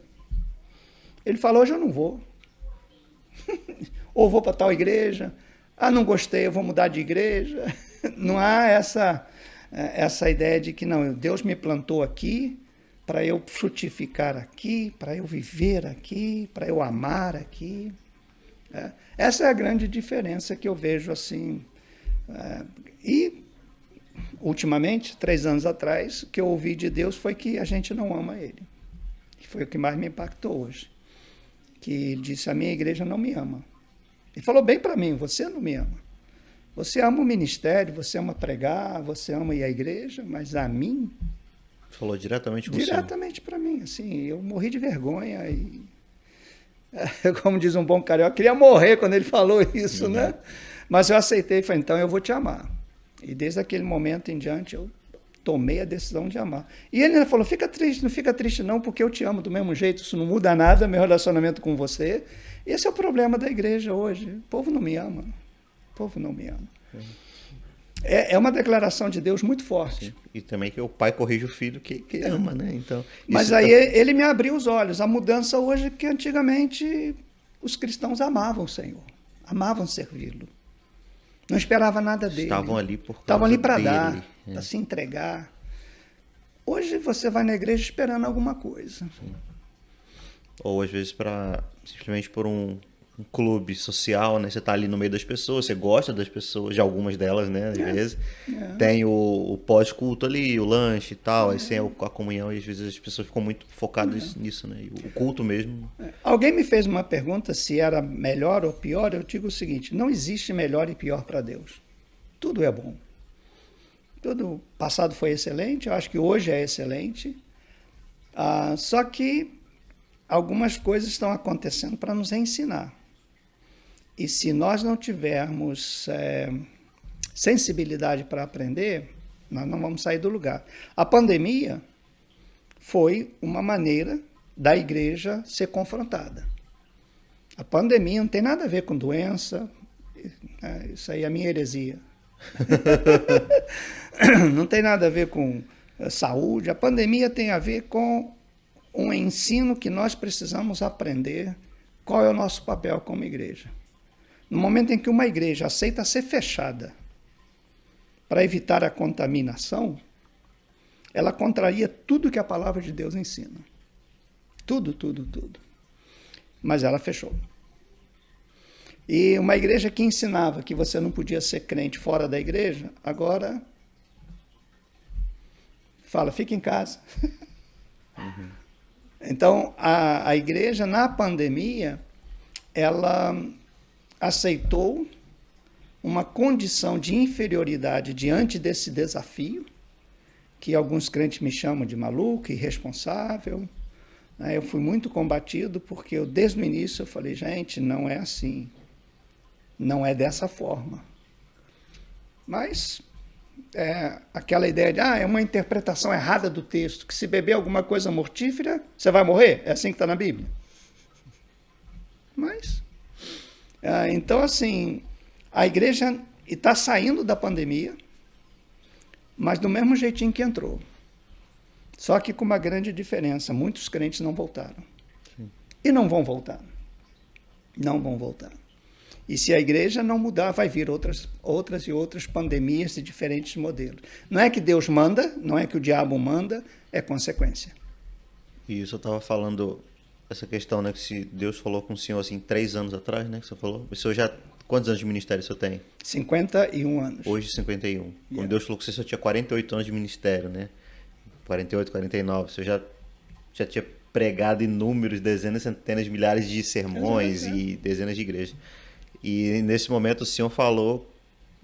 Ele fala, hoje eu não vou. Ou vou para tal igreja. Não gostei, eu vou mudar de igreja. Não há essa ideia de que, não, Deus me plantou aqui para eu frutificar aqui, para eu viver aqui, para eu amar aqui. Essa é a grande diferença que eu vejo assim. E, ultimamente, 3 anos atrás, o que eu ouvi de Deus foi que a gente não ama Ele. Que foi o que mais me impactou hoje. Que Ele disse, a minha igreja não me ama. Ele falou bem para mim, você não me ama. Você ama o ministério, você ama pregar, você ama ir à igreja, mas a mim... Falou diretamente com você. Diretamente para mim, assim, eu morri de vergonha e... Como diz um bom carioca, eu queria morrer quando ele falou isso, né? Mas eu aceitei e falei, então eu vou te amar. E desde aquele momento em diante eu tomei a decisão de amar. E ele ainda falou, fica triste, não fica triste não, porque eu te amo do mesmo jeito, isso não muda nada, meu relacionamento com você. Esse é o problema da igreja hoje. O povo não me ama. O povo não me ama. É uma declaração de Deus muito forte. Sim. E também que o pai corrige o filho que ama, né? Então, mas aí ele me abriu os olhos. A mudança hoje é que antigamente os cristãos amavam o Senhor. Amavam servi-lo. Não esperava nada dele. Estavam ali para dar, para se entregar. Hoje você vai na igreja esperando alguma coisa. Sim. Ou às vezes simplesmente por um um clube social, né? Você tá ali no meio das pessoas, você gosta das pessoas, de algumas delas, né? Às vezes. Tem o pós-culto ali, o lanche e tal, aí tem a comunhão e às vezes as pessoas ficam muito focadas nisso, né? E o culto mesmo. Alguém me fez uma pergunta se era melhor ou pior. Eu digo o seguinte: não existe melhor e pior para Deus. Tudo é bom. Tudo passado foi excelente, eu acho que hoje é excelente. Só que algumas coisas estão acontecendo para nos ensinar. E se nós não tivermos sensibilidade para aprender, nós não vamos sair do lugar. A pandemia foi uma maneira da igreja ser confrontada. A pandemia não tem nada a ver com doença, isso aí é a minha heresia. Não tem nada a ver com saúde. A pandemia tem a ver com um ensino que nós precisamos aprender qual é o nosso papel como igreja. No momento em que uma igreja aceita ser fechada para evitar a contaminação, ela contraria tudo que a palavra de Deus ensina. Tudo, tudo, tudo. Mas ela fechou. E uma igreja que ensinava que você não podia ser crente fora da igreja, agora fala, fica em casa. Então, a igreja, na pandemia, ela aceitou uma condição de inferioridade diante desse desafio, que alguns crentes me chamam de maluco, irresponsável. Eu fui muito combatido, porque desde o início eu falei, gente, não é assim. Não é dessa forma. Mas aquela ideia de, é uma interpretação errada do texto, que se beber alguma coisa mortífera, você vai morrer? É assim que está na Bíblia? Mas, então assim, a igreja está saindo da pandemia, mas do mesmo jeitinho que entrou. Só que com uma grande diferença, muitos crentes não voltaram. Sim. E não vão voltar. Não vão voltar. E se a igreja não mudar, vai vir outras e outras pandemias de diferentes modelos. Não é que Deus manda, não é que o diabo manda, é consequência. E isso eu estava falando, essa questão, né, que se Deus falou com o senhor assim 3 anos atrás, né, que você falou. O senhor já, quantos anos de ministério o senhor tem? 51 anos. Hoje 51. Quando Deus falou com você, o senhor tinha 48 anos de ministério, né? 48, 49. O senhor já tinha pregado inúmeros, dezenas, centenas, milhares de sermões e dezenas de igrejas. E nesse momento o senhor falou,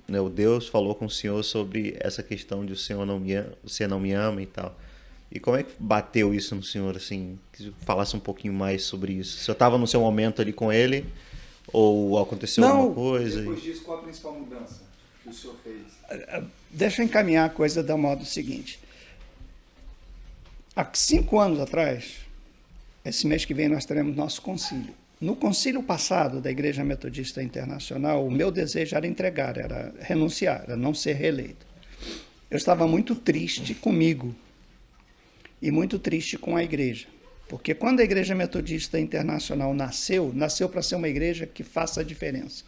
né, o Deus falou com o senhor sobre essa questão de você não me ama e tal. E como é que bateu isso no senhor, assim? Que falasse um pouquinho mais sobre isso. O senhor estava no seu momento ali com ele? Ou aconteceu alguma coisa? Depois disso, qual a principal mudança que o senhor fez? Deixa eu encaminhar a coisa do modo seguinte. Há 5 anos atrás, esse mês que vem nós teremos nosso concílio. No concílio passado da Igreja Metodista Internacional, o meu desejo era entregar, era renunciar, era não ser reeleito. Eu estava muito triste comigo e muito triste com a igreja, porque quando a Igreja Metodista Internacional nasceu para ser uma igreja que faça a diferença.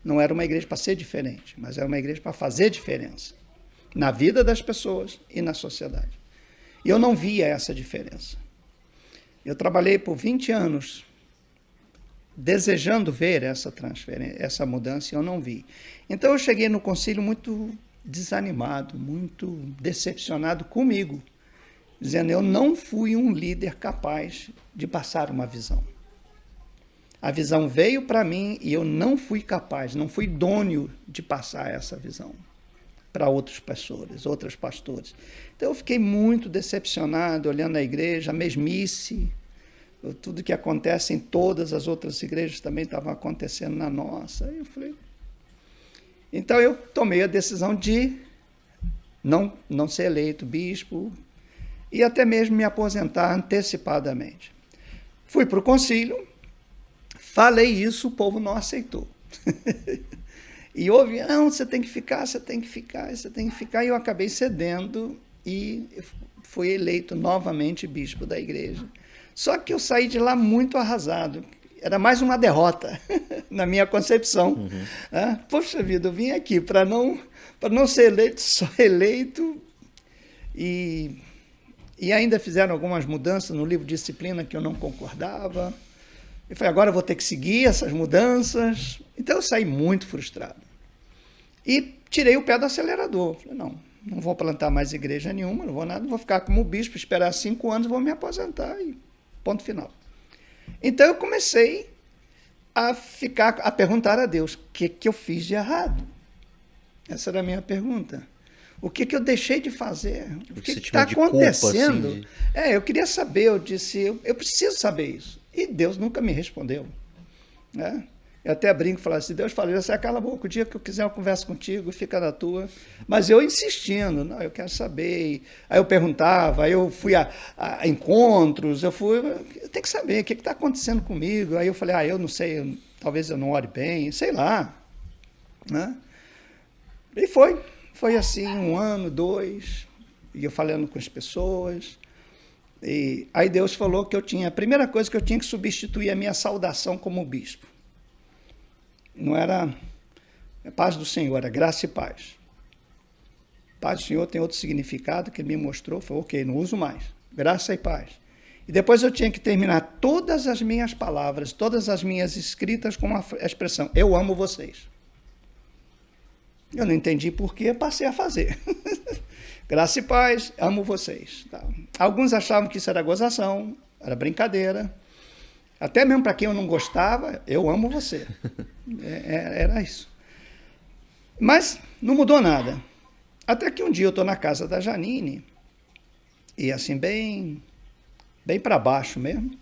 Não era uma igreja para ser diferente, mas era uma igreja para fazer diferença na vida das pessoas e na sociedade. E eu não via essa diferença. Eu trabalhei por 20 anos desejando ver essa transferência, essa mudança, e eu não vi. Então eu cheguei no concílio muito desanimado, muito decepcionado comigo, dizendo, eu não fui um líder capaz de passar uma visão. A visão veio para mim e eu não fui capaz, não fui idôneo de passar essa visão para outras pessoas, outros pastores. Então eu fiquei muito decepcionado, olhando a igreja, a mesmice, tudo que acontece em todas as outras igrejas também estava acontecendo na nossa. Aí eu falei... Então eu tomei a decisão de não ser eleito bispo e até mesmo me aposentar antecipadamente. Fui para o concílio, falei isso, o povo não aceitou. E houve, não, você tem que ficar, você tem que ficar, você tem que ficar. E eu acabei cedendo e fui eleito novamente bispo da igreja. Só que eu saí de lá muito arrasado. Era mais uma derrota, na minha concepção. Uhum. Poxa vida, eu vim aqui para não ser eleito, só eleito. E ainda fizeram algumas mudanças no livro de disciplina que eu não concordava. Eu falei, agora eu vou ter que seguir essas mudanças. Então eu saí muito frustrado. E tirei o pé do acelerador. Falei, não vou plantar mais igreja nenhuma, não vou nada, vou ficar como bispo, esperar 5 anos, vou me aposentar e ponto final. Então eu comecei a perguntar a Deus, o que eu fiz de errado? Essa era a minha pergunta. O que eu deixei de fazer? O que está acontecendo? Culpa, assim, eu queria saber, eu disse, eu preciso saber isso. E Deus nunca me respondeu. Né? Eu até brinco e falo assim, Deus fala, você cala a boca, o dia que eu quiser eu converso contigo, fica na tua. Mas eu insistindo, não, eu quero saber. Aí eu perguntava, aí eu fui a encontros, eu tenho que saber o que está acontecendo comigo. Aí eu falei, eu não sei, talvez eu não ore bem, sei lá. Né? E foi assim, 1 ano, 2, e eu falando com as pessoas. E aí Deus falou que a primeira coisa que eu tinha que substituir a minha saudação como bispo. Não era paz do Senhor, era graça e paz. Paz do Senhor tem outro significado que ele me mostrou, falou, ok, não uso mais. Graça e paz. E depois eu tinha que terminar todas as minhas palavras, todas as minhas escritas com a expressão, eu amo vocês. Eu não entendi por quê, passei a fazer. Graça e paz, amo vocês. Tá. Alguns achavam que isso era gozação, era brincadeira. Até mesmo para quem eu não gostava, eu amo você. Era isso. Mas não mudou nada. Até que um dia eu estou na casa da Janine, e assim, bem para baixo mesmo,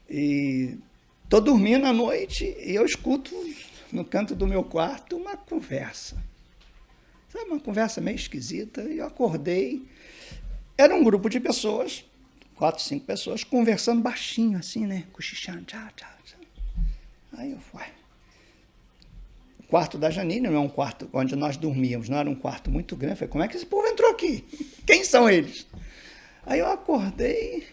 e estou dormindo à noite e eu escuto no canto do meu quarto uma conversa. Sabe, uma conversa meio esquisita, e eu acordei. Era um grupo de pessoas, 4, 5 pessoas, conversando baixinho, assim, né? Cochichando, tchau, tchau, tchau. Aí eu fui. O quarto da Janine não é um quarto onde nós dormíamos, não era um quarto muito grande. Eu falei, como é que esse povo entrou aqui? Quem são eles? Aí eu acordei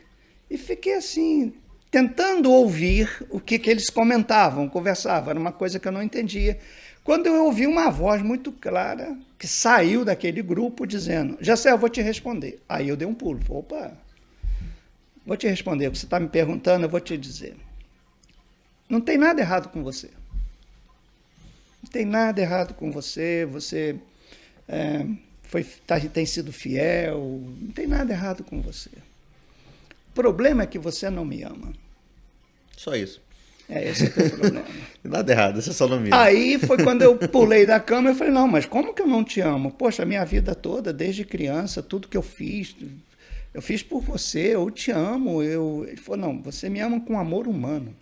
e fiquei assim, tentando ouvir o que eles comentavam, conversavam. Era uma coisa que eu não entendia. Quando eu ouvi uma voz muito clara que saiu daquele grupo dizendo, Jessé, eu vou te responder. Aí eu dei um pulo. Falei, opa, vou te responder. O que você está me perguntando, eu vou te dizer. Não tem nada errado com você. Não tem nada errado com você. Você tem sido fiel. Não tem nada errado com você. O problema é que você não me ama. Só isso. Esse é o teu problema. Nada errado, você só não me ama. Aí foi quando eu pulei da cama e falei, não, mas como que eu não te amo? Poxa, a minha vida toda, desde criança, tudo que eu fiz por você, eu te amo. Ele falou, não, você me ama com amor humano.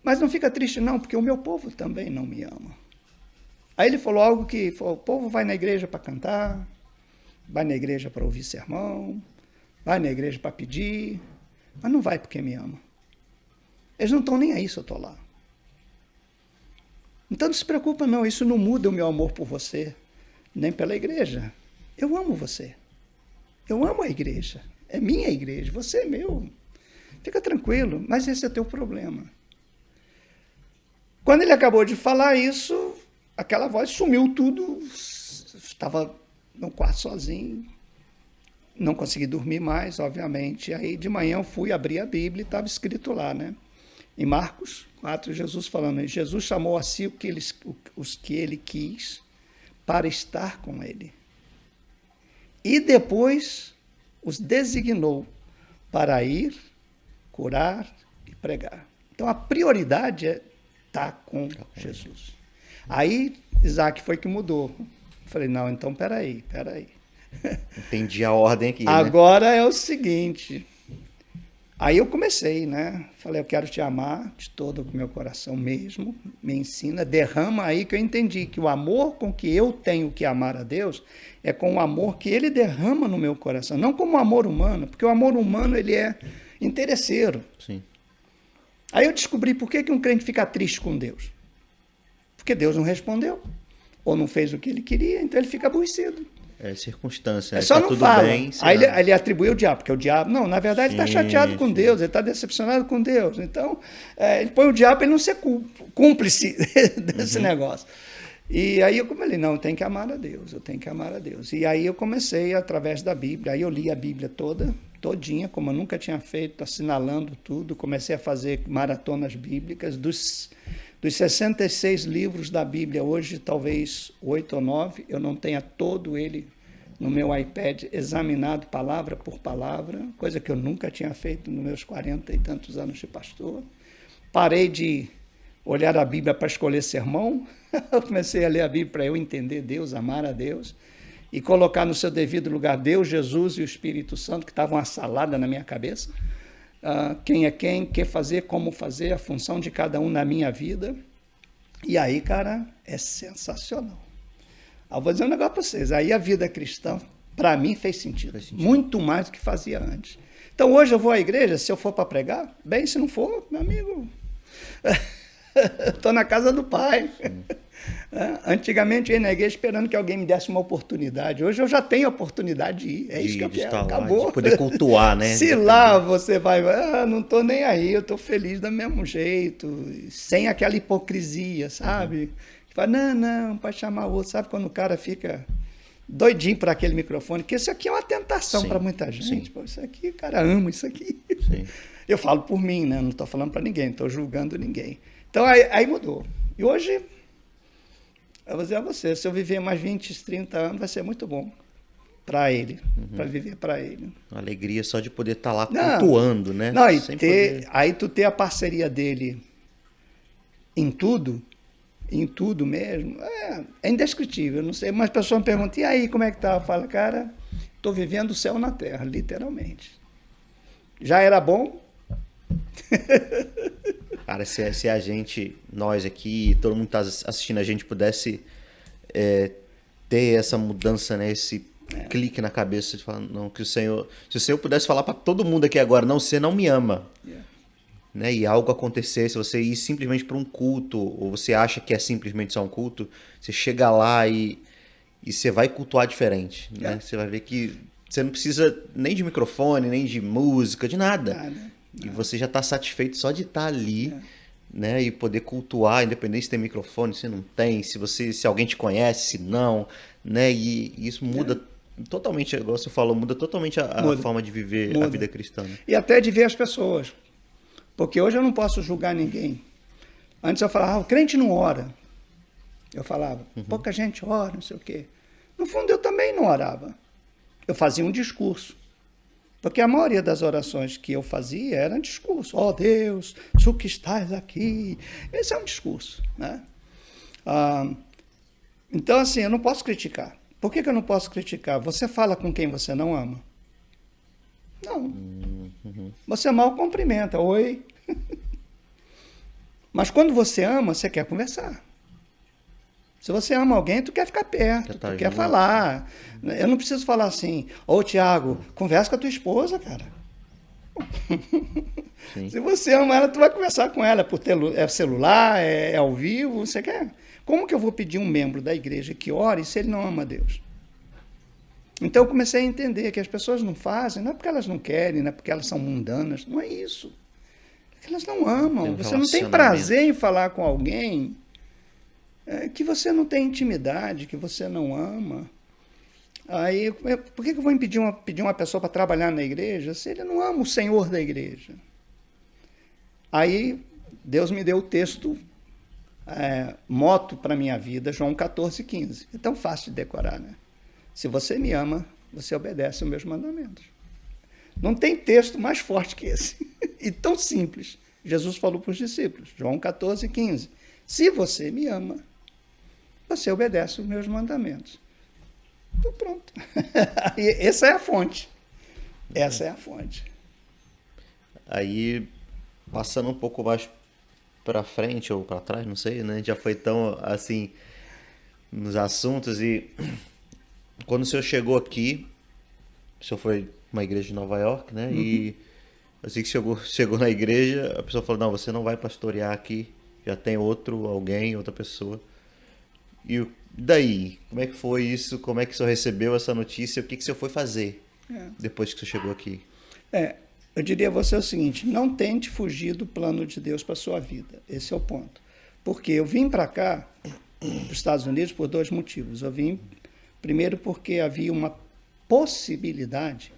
Mas não fica triste não, porque o meu povo também não me ama. Aí ele falou algo que, o povo vai na igreja para cantar, vai na igreja para ouvir sermão, vai na igreja para pedir, mas não vai porque me ama. Eles não estão nem aí se eu estou lá. Então não se preocupa não, isso não muda o meu amor por você, nem pela igreja. Eu amo você. Eu amo a igreja. É minha igreja, você é meu. Fica tranquilo, mas esse é o teu problema. Quando ele acabou de falar isso, aquela voz sumiu tudo. Estava no quarto sozinho. Não consegui dormir mais, obviamente. Aí de manhã eu fui abrir a Bíblia e estava escrito lá, né? Em Marcos 4, Jesus falando, Jesus chamou a si os que ele quis para estar com ele. E depois os designou para ir, curar e pregar. Então a prioridade é estar com Jesus. Aí Isaac foi que mudou. Falei, não, então peraí. Entendi a ordem aqui. Agora, né? É o seguinte. Aí eu comecei, né? Falei, eu quero te amar de todo o meu coração mesmo. Me ensina, derrama aí que eu entendi que o amor com que eu tenho que amar a Deus é com o amor que ele derrama no meu coração. Não como o amor humano, porque o amor humano ele é interesseiro. Sim. Aí eu descobri por que um crente fica triste com Deus. Porque Deus não respondeu. Ou não fez o que ele queria, então ele fica aborrecido. É circunstância. É só tá não tudo fala. Bem, aí ele atribuiu o diabo, porque o diabo... Não, na verdade ele está chateado com Deus, ele está decepcionado com Deus. Então, ele põe o diabo para ele não ser cúmplice desse negócio. E aí eu falei, não, eu tenho que amar a Deus, eu tenho que amar a Deus. E aí eu comecei através da Bíblia, aí eu li a Bíblia todinha, como eu nunca tinha feito, assinalando tudo, comecei a fazer maratonas bíblicas, dos 66 livros da Bíblia hoje, talvez 8 ou 9, eu não tenha todo ele no meu iPad examinado palavra por palavra, coisa que eu nunca tinha feito nos meus 40 e tantos anos de pastor. Parei de olhar a Bíblia para escolher sermão, eu comecei a ler a Bíblia para eu entender Deus, amar a Deus, e colocar no seu devido lugar Deus, Jesus e o Espírito Santo, que estavam uma salada na minha cabeça. Quem é quem, o que fazer, como fazer, a função de cada um na minha vida. E aí, cara, é sensacional. Eu vou dizer um negócio para vocês, aí a vida cristã, para mim, fez sentido, muito mais do que fazia antes. Então, hoje eu vou à igreja, se eu for para pregar, bem, se não for, meu amigo, estou na casa do Pai. Antigamente eu ia na igreja esperando que alguém me desse uma oportunidade. Hoje eu já tenho a oportunidade de ir. É isso que eu quero. Acabou. De poder cultuar, né? Se lá você vai, não estou nem aí, eu estou feliz do mesmo jeito, sem aquela hipocrisia, sabe? Que fala, não, pode chamar outro. Sabe quando o cara fica doidinho para aquele microfone? Que isso aqui é uma tentação para muita gente. Pô, isso aqui, o cara ama isso aqui. Sim. Eu falo por mim, né? Não estou falando para ninguém, não estou julgando ninguém. Então aí mudou. E hoje, eu vou dizer a você, se eu viver mais 20, 30 anos, vai ser muito bom para ele, para viver para ele. Uma alegria só de poder estar lá cultuando, né? Não, e aí tu ter a parceria dele em tudo mesmo, é indescritível, eu não sei. Mas as pessoas me perguntam, e aí, como é que tá? Eu falo, cara, estou vivendo o céu na terra, literalmente. Já era bom? Cara, se a gente, nós aqui, todo mundo que está assistindo, a gente pudesse ter essa mudança, né? Esse clique na cabeça de falar, não, que se o Senhor pudesse falar para todo mundo aqui agora, não, você não me ama. Né? E algo acontecesse, você ir simplesmente para um culto, ou você acha que é simplesmente só um culto, você chega lá e você vai cultuar diferente. Né? Você vai ver que você não precisa nem de microfone, nem de música, de nada. E você já está satisfeito só de estar ali, né? E poder cultuar, independente se tem microfone, se não tem, se alguém te conhece, se não, né? E isso muda totalmente, igual você falou, muda totalmente a forma de viver a vida cristã. Né? E até de ver as pessoas. Porque hoje eu não posso julgar ninguém. Antes eu falava, o crente não ora. Eu falava, pouca gente ora, não sei o quê. No fundo eu também não orava. Eu fazia um discurso. Porque a maioria das orações que eu fazia era um discurso. Ó Deus, tu que estás aqui. Esse é um discurso. Né? Então, assim, eu não posso criticar. Por que eu não posso criticar? Você fala com quem você não ama? Não. Você mal cumprimenta. Oi. Mas quando você ama, você quer conversar. Se você ama alguém, tu quer ficar perto, tu quer falar. Eu não preciso falar assim, Tiago, conversa com a tua esposa, cara. Se você ama ela, tu vai conversar com ela por celular, é ao vivo, você quer. Como que eu vou pedir um membro da igreja que ore se ele não ama Deus? Então eu comecei a entender que as pessoas não fazem, não é porque elas não querem, não é porque elas são mundanas, não é isso. É porque elas não amam. Você não tem prazer em falar com alguém que você não tem intimidade, que você não ama. Aí, por que eu vou pedir uma pessoa para trabalhar na igreja se ele não ama o Senhor da igreja? Aí, Deus me deu o texto moto para a minha vida, João 14,15. É tão fácil de decorar, né? Se você me ama, você obedece aos meus mandamentos. Não tem texto mais forte que esse. E tão simples. Jesus falou para os discípulos, João 14,15. Se você me ama, você obedece os meus mandamentos. Então, pronto. Essa é a fonte. Essa é a fonte. Aí, passando um pouco mais para frente ou para trás, não sei, né? Já foi tão, assim, nos assuntos. E quando o senhor chegou aqui, o senhor foi uma igreja de Nova York, né? E assim que chegou na igreja, a pessoa falou, não, você não vai pastorear aqui. Já tem outra pessoa. E daí, como é que foi isso? Como é que o senhor recebeu essa notícia? O que o senhor foi fazer depois que o senhor chegou aqui? Eu diria a você o seguinte, não tente fugir do plano de Deus para a sua vida. Esse é o ponto. Porque eu vim para cá para os Estados Unidos por 2 motivos. Eu vim, primeiro, porque havia uma possibilidade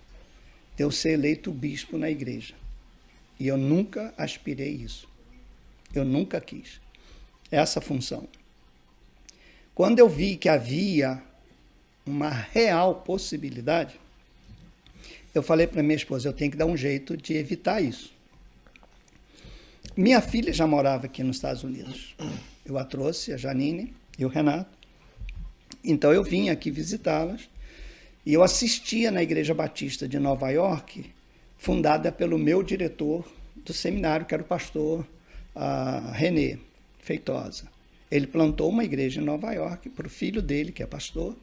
de eu ser eleito bispo na igreja. E eu nunca aspirei isso. Eu nunca quis essa função. Quando eu vi que havia uma real possibilidade, eu falei para minha esposa, eu tenho que dar um jeito de evitar isso. Minha filha já morava aqui nos Estados Unidos. Eu a trouxe, a Janine e o Renato. Então eu vim aqui visitá-las e eu assistia na Igreja Batista de Nova York, fundada pelo meu diretor do seminário, que era o pastor René Feitosa. Ele plantou uma igreja em Nova York para o filho dele, que é pastor,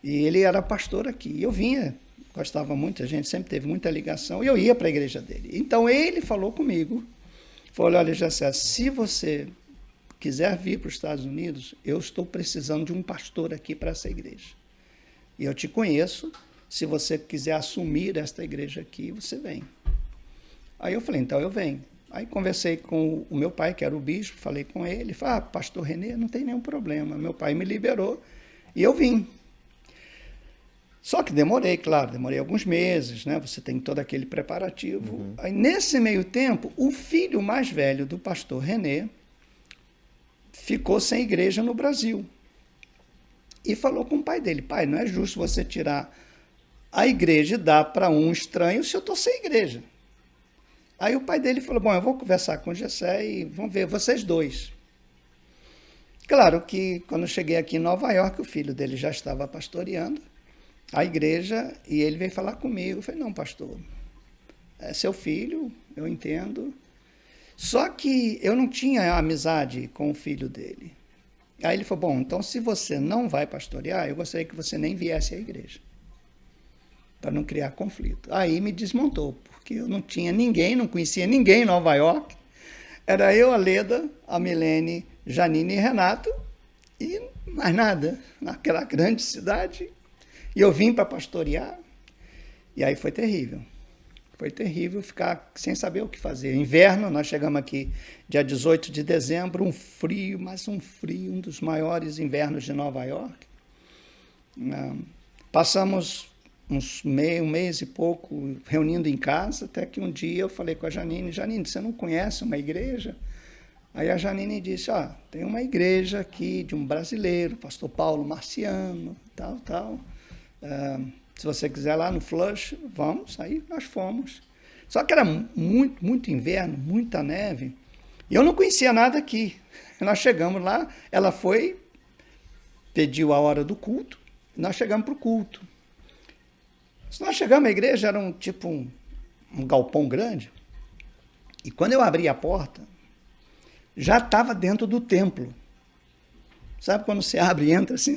e ele era pastor aqui. E eu vinha, gostava muito, a gente sempre teve muita ligação, e eu ia para a igreja dele. Então ele falou comigo, falou, olha, Gessé, se você quiser vir para os Estados Unidos, eu estou precisando de um pastor aqui para essa igreja. E eu te conheço, se você quiser assumir esta igreja aqui, você vem. Aí eu falei, então eu venho. Aí conversei com o meu pai, que era o bispo, falei com ele, falei, pastor René, não tem nenhum problema. Meu pai me liberou e eu vim. Só que demorei alguns meses, né? Você tem todo aquele preparativo. Uhum. Aí nesse meio tempo, o filho mais velho do pastor René ficou sem igreja no Brasil. E falou com o pai dele, pai, não é justo você tirar a igreja e dar para um estranho se eu estou sem igreja. Aí o pai dele falou, bom, eu vou conversar com o Gessé e vamos ver, vocês dois. Claro que quando eu cheguei aqui em Nova York, o filho dele já estava pastoreando a igreja e ele veio falar comigo. Eu falei, não, pastor, é seu filho, eu entendo. Só que eu não tinha amizade com o filho dele. Aí ele falou, bom, então se você não vai pastorear, eu gostaria que você nem viesse à igreja, para não criar conflito. Aí me desmontou, porque eu não tinha ninguém, não conhecia ninguém em Nova York. Era eu, a Leda, a Milene, Janine e Renato, e mais nada, naquela grande cidade. E eu vim para pastorear, e aí foi terrível. Foi terrível ficar sem saber o que fazer. Inverno, nós chegamos aqui dia 18 de dezembro, um frio, mas um frio, um dos maiores invernos de Nova York. Passamos um mês e pouco reunindo em casa, até que um dia eu falei com a Janine, você não conhece uma igreja? Aí a Janine disse, tem uma igreja aqui de um brasileiro, pastor Paulo Marciano, tal. Se você quiser lá no Flush, vamos. Aí nós fomos. Só que era muito inverno, muita neve. E eu não conhecia nada aqui. Nós chegamos lá, ela pediu a hora do culto, nós chegamos para o culto. Nós chegamos à igreja, era um galpão grande. E quando eu abri a porta, já estava dentro do templo. Sabe quando você abre e entra assim?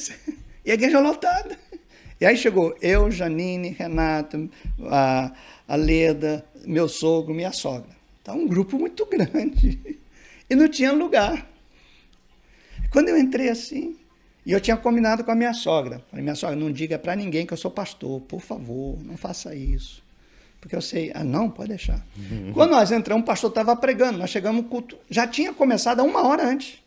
E a igreja lotada. E aí chegou eu, Janine, Renato, a Leda, meu sogro, minha sogra. Então, um grupo muito grande. E não tinha lugar. Quando eu entrei assim, e eu tinha combinado com a minha sogra. Falei, minha sogra, não diga para ninguém que eu sou pastor. Por favor, não faça isso. Porque eu sei, não, pode deixar. Uhum. Quando nós entramos, o pastor estava pregando. Nós chegamos no culto, já tinha começado 1 hora antes.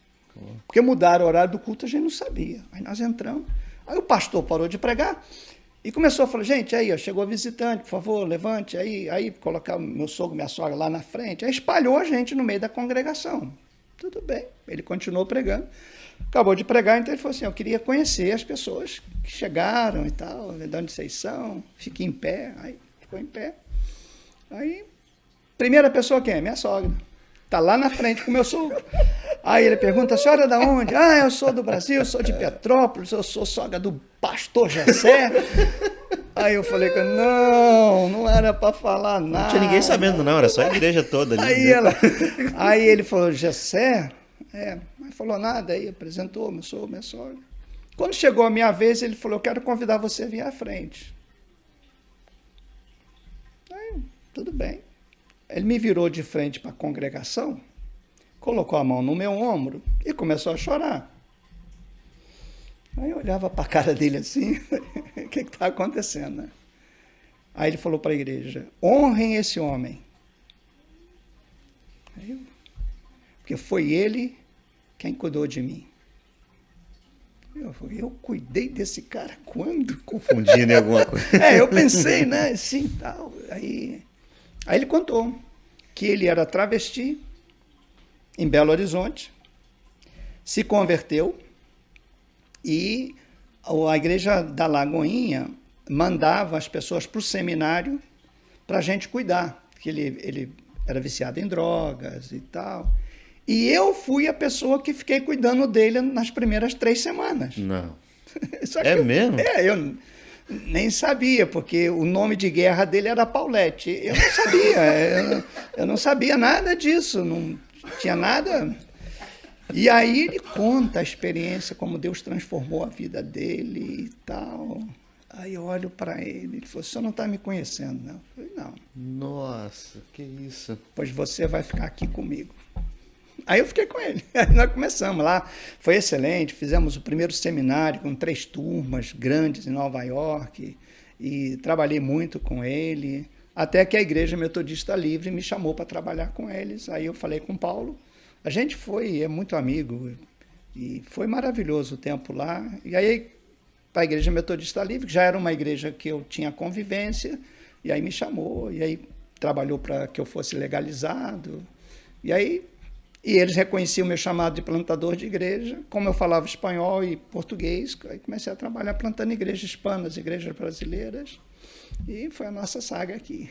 Porque mudaram o horário do culto, a gente não sabia. Aí nós entramos. Aí o pastor parou de pregar e começou a falar, gente, aí, chegou a visitante, por favor, levante, aí colocar meu sogro, minha sogra lá na frente. Aí espalhou a gente no meio da congregação. Tudo bem, ele continuou pregando. Acabou de pregar, então ele falou assim, eu queria conhecer as pessoas que chegaram e tal, de onde vocês são, fique em pé. Aí ficou em pé. Aí, primeira pessoa quem é? Minha sogra. Está lá na frente com o meu sogro. Aí ele pergunta, a senhora é de onde? Eu sou do Brasil, sou de Petrópolis, eu sou sogra do pastor Gessé. Aí eu falei, não era para falar nada. Não tinha ninguém sabendo não, era só a igreja toda ali. Aí ele falou, Gessé? Não falou nada, aí apresentou meu sogro, minha sogra. Quando chegou a minha vez, ele falou, eu quero convidar você a vir à frente. Aí, tudo bem. Ele me virou de frente para a congregação, colocou a mão no meu ombro e começou a chorar. Aí eu olhava para a cara dele assim, o que está acontecendo, né? Aí ele falou para a igreja, honrem esse homem. Porque foi ele quem cuidou de mim. Eu cuidei desse cara quando? Confundindo em alguma coisa. Eu pensei, né? Sim, tal. Aí ele contou que ele era travesti em Belo Horizonte, se converteu e a igreja da Lagoinha mandava as pessoas para o seminário para a gente cuidar, porque ele era viciado em drogas e tal. E eu fui a pessoa que fiquei cuidando dele nas primeiras 3 semanas. Não. É mesmo? Eu nem sabia, porque o nome de guerra dele era Paulette. Eu não sabia, eu não sabia nada disso, não tinha nada. E aí ele conta a experiência, como Deus transformou a vida dele e tal. Aí eu olho para ele falou, o senhor não está me conhecendo, não? Eu falei, não. Nossa, que isso. Pois você vai ficar aqui comigo. Aí eu fiquei com ele. Aí nós começamos lá. Foi excelente. Fizemos o primeiro seminário com 3 turmas grandes em Nova York. E trabalhei muito com ele. Até que a Igreja Metodista Livre me chamou para trabalhar com eles. Aí eu falei com o Paulo. A gente é muito amigo. E foi maravilhoso o tempo lá. E aí, para a Igreja Metodista Livre, que já era uma igreja que eu tinha convivência. E aí me chamou. E aí trabalhou para que eu fosse legalizado. E eles reconheciam o meu chamado de plantador de igreja. Como eu falava espanhol e português, aí comecei a trabalhar plantando igrejas hispanas, igrejas brasileiras. E foi a nossa saga aqui.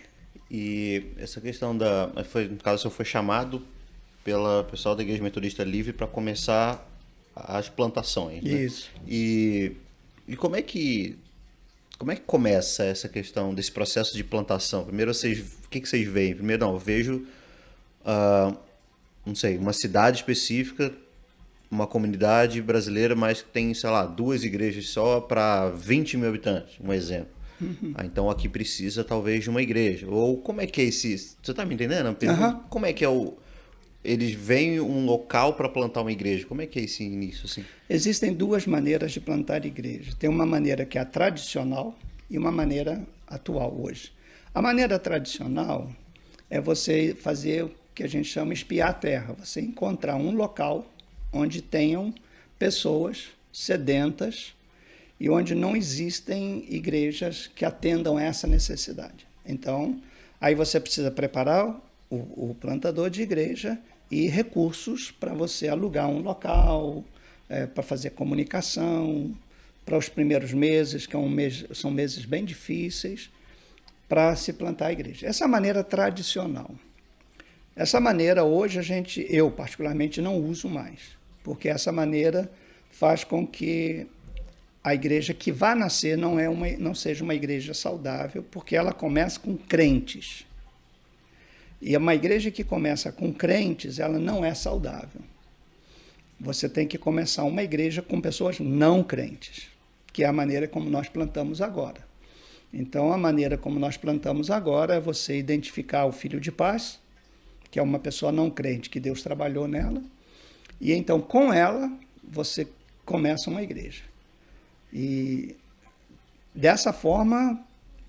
E essa questão no caso, o senhor foi chamado pela pessoal da Igreja Metodista Livre para começar as plantações, né? Isso. E como é que começa essa questão desse processo de plantação? Primeiro, o que vocês veem? Primeiro, eu vejo... não sei, uma cidade específica, uma comunidade brasileira, mas tem, sei lá, 2 igrejas só para 20 mil habitantes, um exemplo. Então aqui precisa talvez de uma igreja. Ou como é que é esse... Você está me entendendo? Como é que é eles veem um local para plantar uma igreja? Como é que é esse início? Assim? Existem 2 maneiras de plantar igreja. Tem uma maneira que é a tradicional e uma maneira atual hoje. A maneira tradicional é você fazer que a gente chama espiar a terra. Você encontrar um local onde tenham pessoas sedentas e onde não existem igrejas que atendam essa necessidade. Então, aí você precisa preparar o plantador de igreja e recursos para você alugar um local, para fazer comunicação, para os primeiros meses, que são meses bem difíceis, para se plantar a igreja. Essa é a maneira tradicional. Essa maneira hoje eu particularmente não uso mais, porque essa maneira faz com que a igreja que vai nascer não seja uma igreja saudável, porque ela começa com crentes. E uma igreja que começa com crentes, ela não é saudável. Você tem que começar uma igreja com pessoas não crentes, que é a maneira como nós plantamos agora. Então, a maneira como nós plantamos agora é você identificar o filho de paz, que é uma pessoa não crente, que Deus trabalhou nela, e então com ela você começa uma igreja. E dessa forma,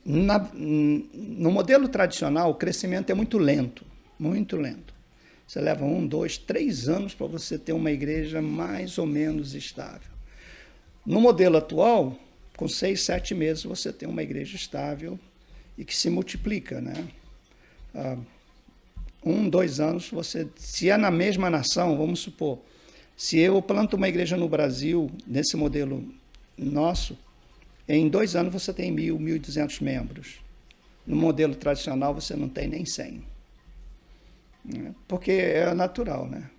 no modelo tradicional, o crescimento é muito lento, muito lento. Você leva 1, 2, 3 anos para você ter uma igreja mais ou menos estável. No modelo atual, com 6, 7 meses, você tem uma igreja estável e que se multiplica, né? 1, 2 anos, se é na mesma nação, vamos supor, se eu planto uma igreja no Brasil, nesse modelo nosso, em 2 anos você tem 1.000, 1.200 membros. No modelo tradicional você não tem nem 100. Né? Porque é natural, né?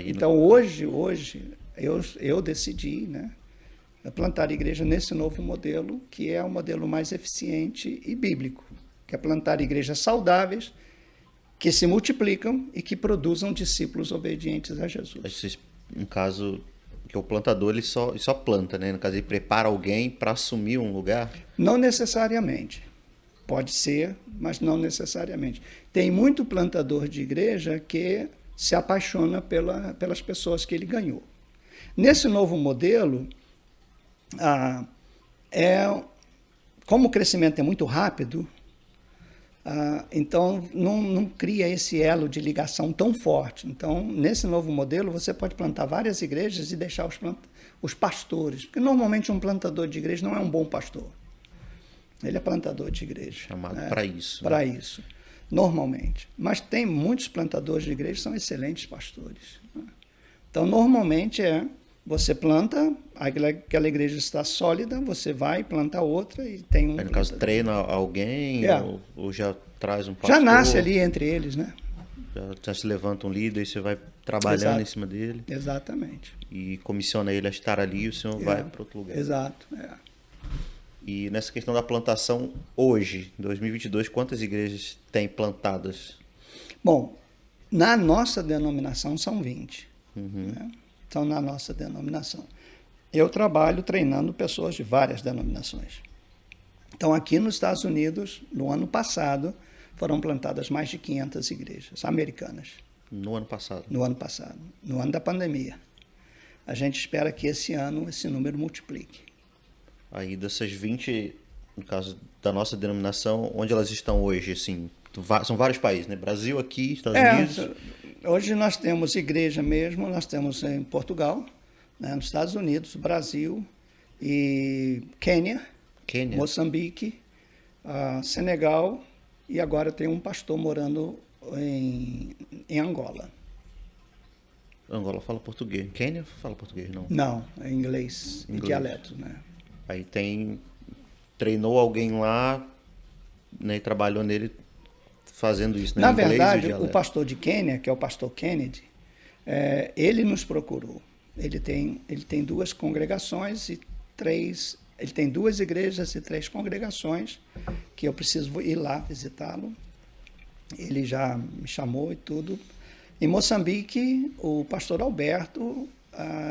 Então hoje eu decidi, né, plantar igreja nesse novo modelo, que é o modelo mais eficiente e bíblico, que é plantar igrejas saudáveis, que se multiplicam e que produzam discípulos obedientes a Jesus. No caso, que o plantador ele só planta, né? No caso, ele prepara alguém para assumir um lugar? Não necessariamente. Pode ser, mas não necessariamente. Tem muito plantador de igreja que se apaixona pelas pessoas que ele ganhou. Nesse novo modelo, como o crescimento é muito rápido, Então, não cria esse elo de ligação tão forte. Então, nesse novo modelo, você pode plantar várias igrejas e deixar os pastores. Porque, normalmente, um plantador de igreja não é um bom pastor. Ele é plantador de igreja. Chamado para isso. Para isso, normalmente. Mas tem muitos plantadores de igreja que são excelentes pastores. Então, normalmente, você planta, aquela igreja está sólida, você vai plantar outra e tem um... Aí, no caso, treina alguém ou já traz um pastor? Já nasce ali entre eles, né? Já se levanta um líder e você vai trabalhando em cima dele. Exatamente. E comissiona ele a estar ali e o senhor vai para outro lugar. Exato. E nessa questão da plantação, hoje, em 2022, quantas igrejas tem plantadas? Bom, na nossa denominação são 20. Uhum. Né? Então, na nossa denominação. Eu trabalho treinando pessoas de várias denominações. Então, aqui nos Estados Unidos, no ano passado, foram plantadas mais de 500 igrejas americanas. No ano passado? No ano passado, no ano da pandemia. A gente espera que esse ano esse número multiplique. Aí dessas 20, no caso da nossa denominação, onde elas estão hoje? Assim, são vários países, né? Brasil, aqui, Estados Unidos. Hoje nós temos igreja mesmo, nós temos em Portugal, né, nos Estados Unidos, Brasil e Quênia. Moçambique, Senegal, e agora tem um pastor morando em Angola. Angola fala português. Quênia fala português, não? Não, é inglês. E dialeto, né? Aí treinou alguém lá, né, e trabalhou nele fazendo isso, né? Na verdade, o pastor de Quênia, que é o pastor Kennedy, ele nos procurou. Ele tem 2 congregações e 3... Ele tem 2 igrejas e 3 congregações, que eu preciso ir lá visitá-lo. Ele já me chamou e tudo. Em Moçambique, o pastor Alberto